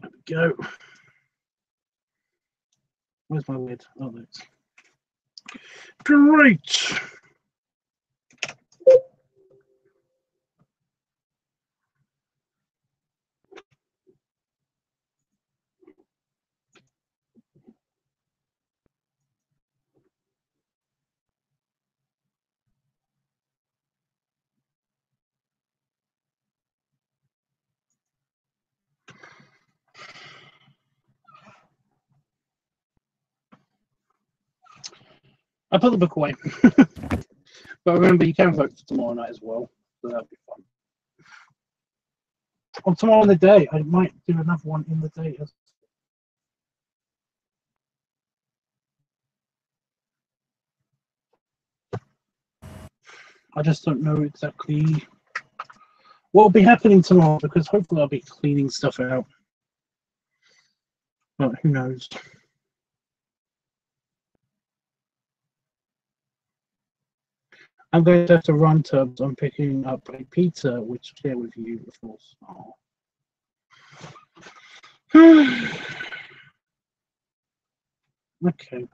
we go. Where's my lid? Oh, there. Great. I put the book away. But remember, you can vote for tomorrow night as well. So that'll be fun. On tomorrow in the day, I might do another one in the day. I just don't know exactly what will be happening tomorrow because hopefully I'll be cleaning stuff out. But who knows? I'm going to have to run Tubbs. I'm picking up a pizza, which I'll share with you, of course. Oh. Okay.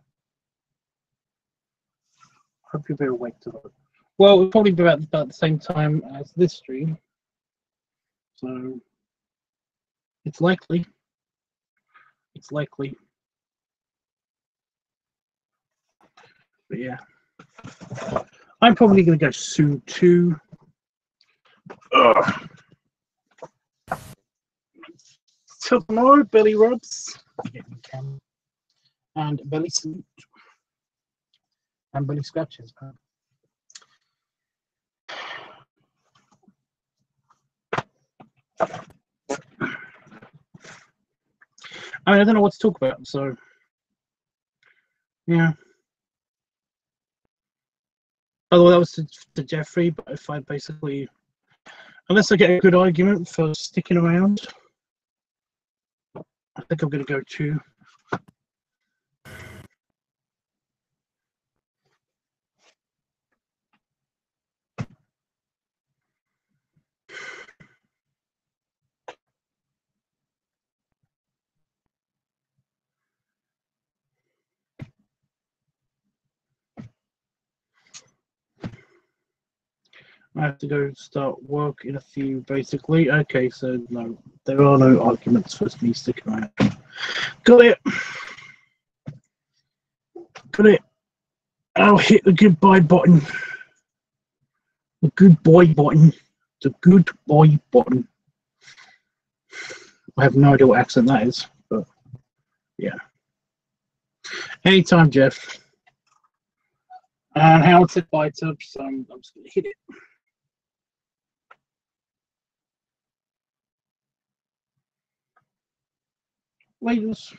Hope you'll be awake to it. Well, it'll probably be about the same time as this stream. So it's likely. It's likely. But yeah. I'm probably going to go soon too. Ugh. Till tomorrow, belly rubs. And belly salute. And belly scratches. I mean, I don't know what to talk about, so yeah. By the way, that was to Jeffrey, but if I basically, unless I get a good argument for sticking around, I think I'm going to go to. I have to go start work in a few, basically. Okay, so no, there are no arguments for me sticking around. Got it. Got it. I'll hit the goodbye button. The good boy button. The good boy button. I have no idea what accent that is, but yeah. Anytime, Jeff. And how to buy Tubbs, so I'm just going to hit it. Ladies.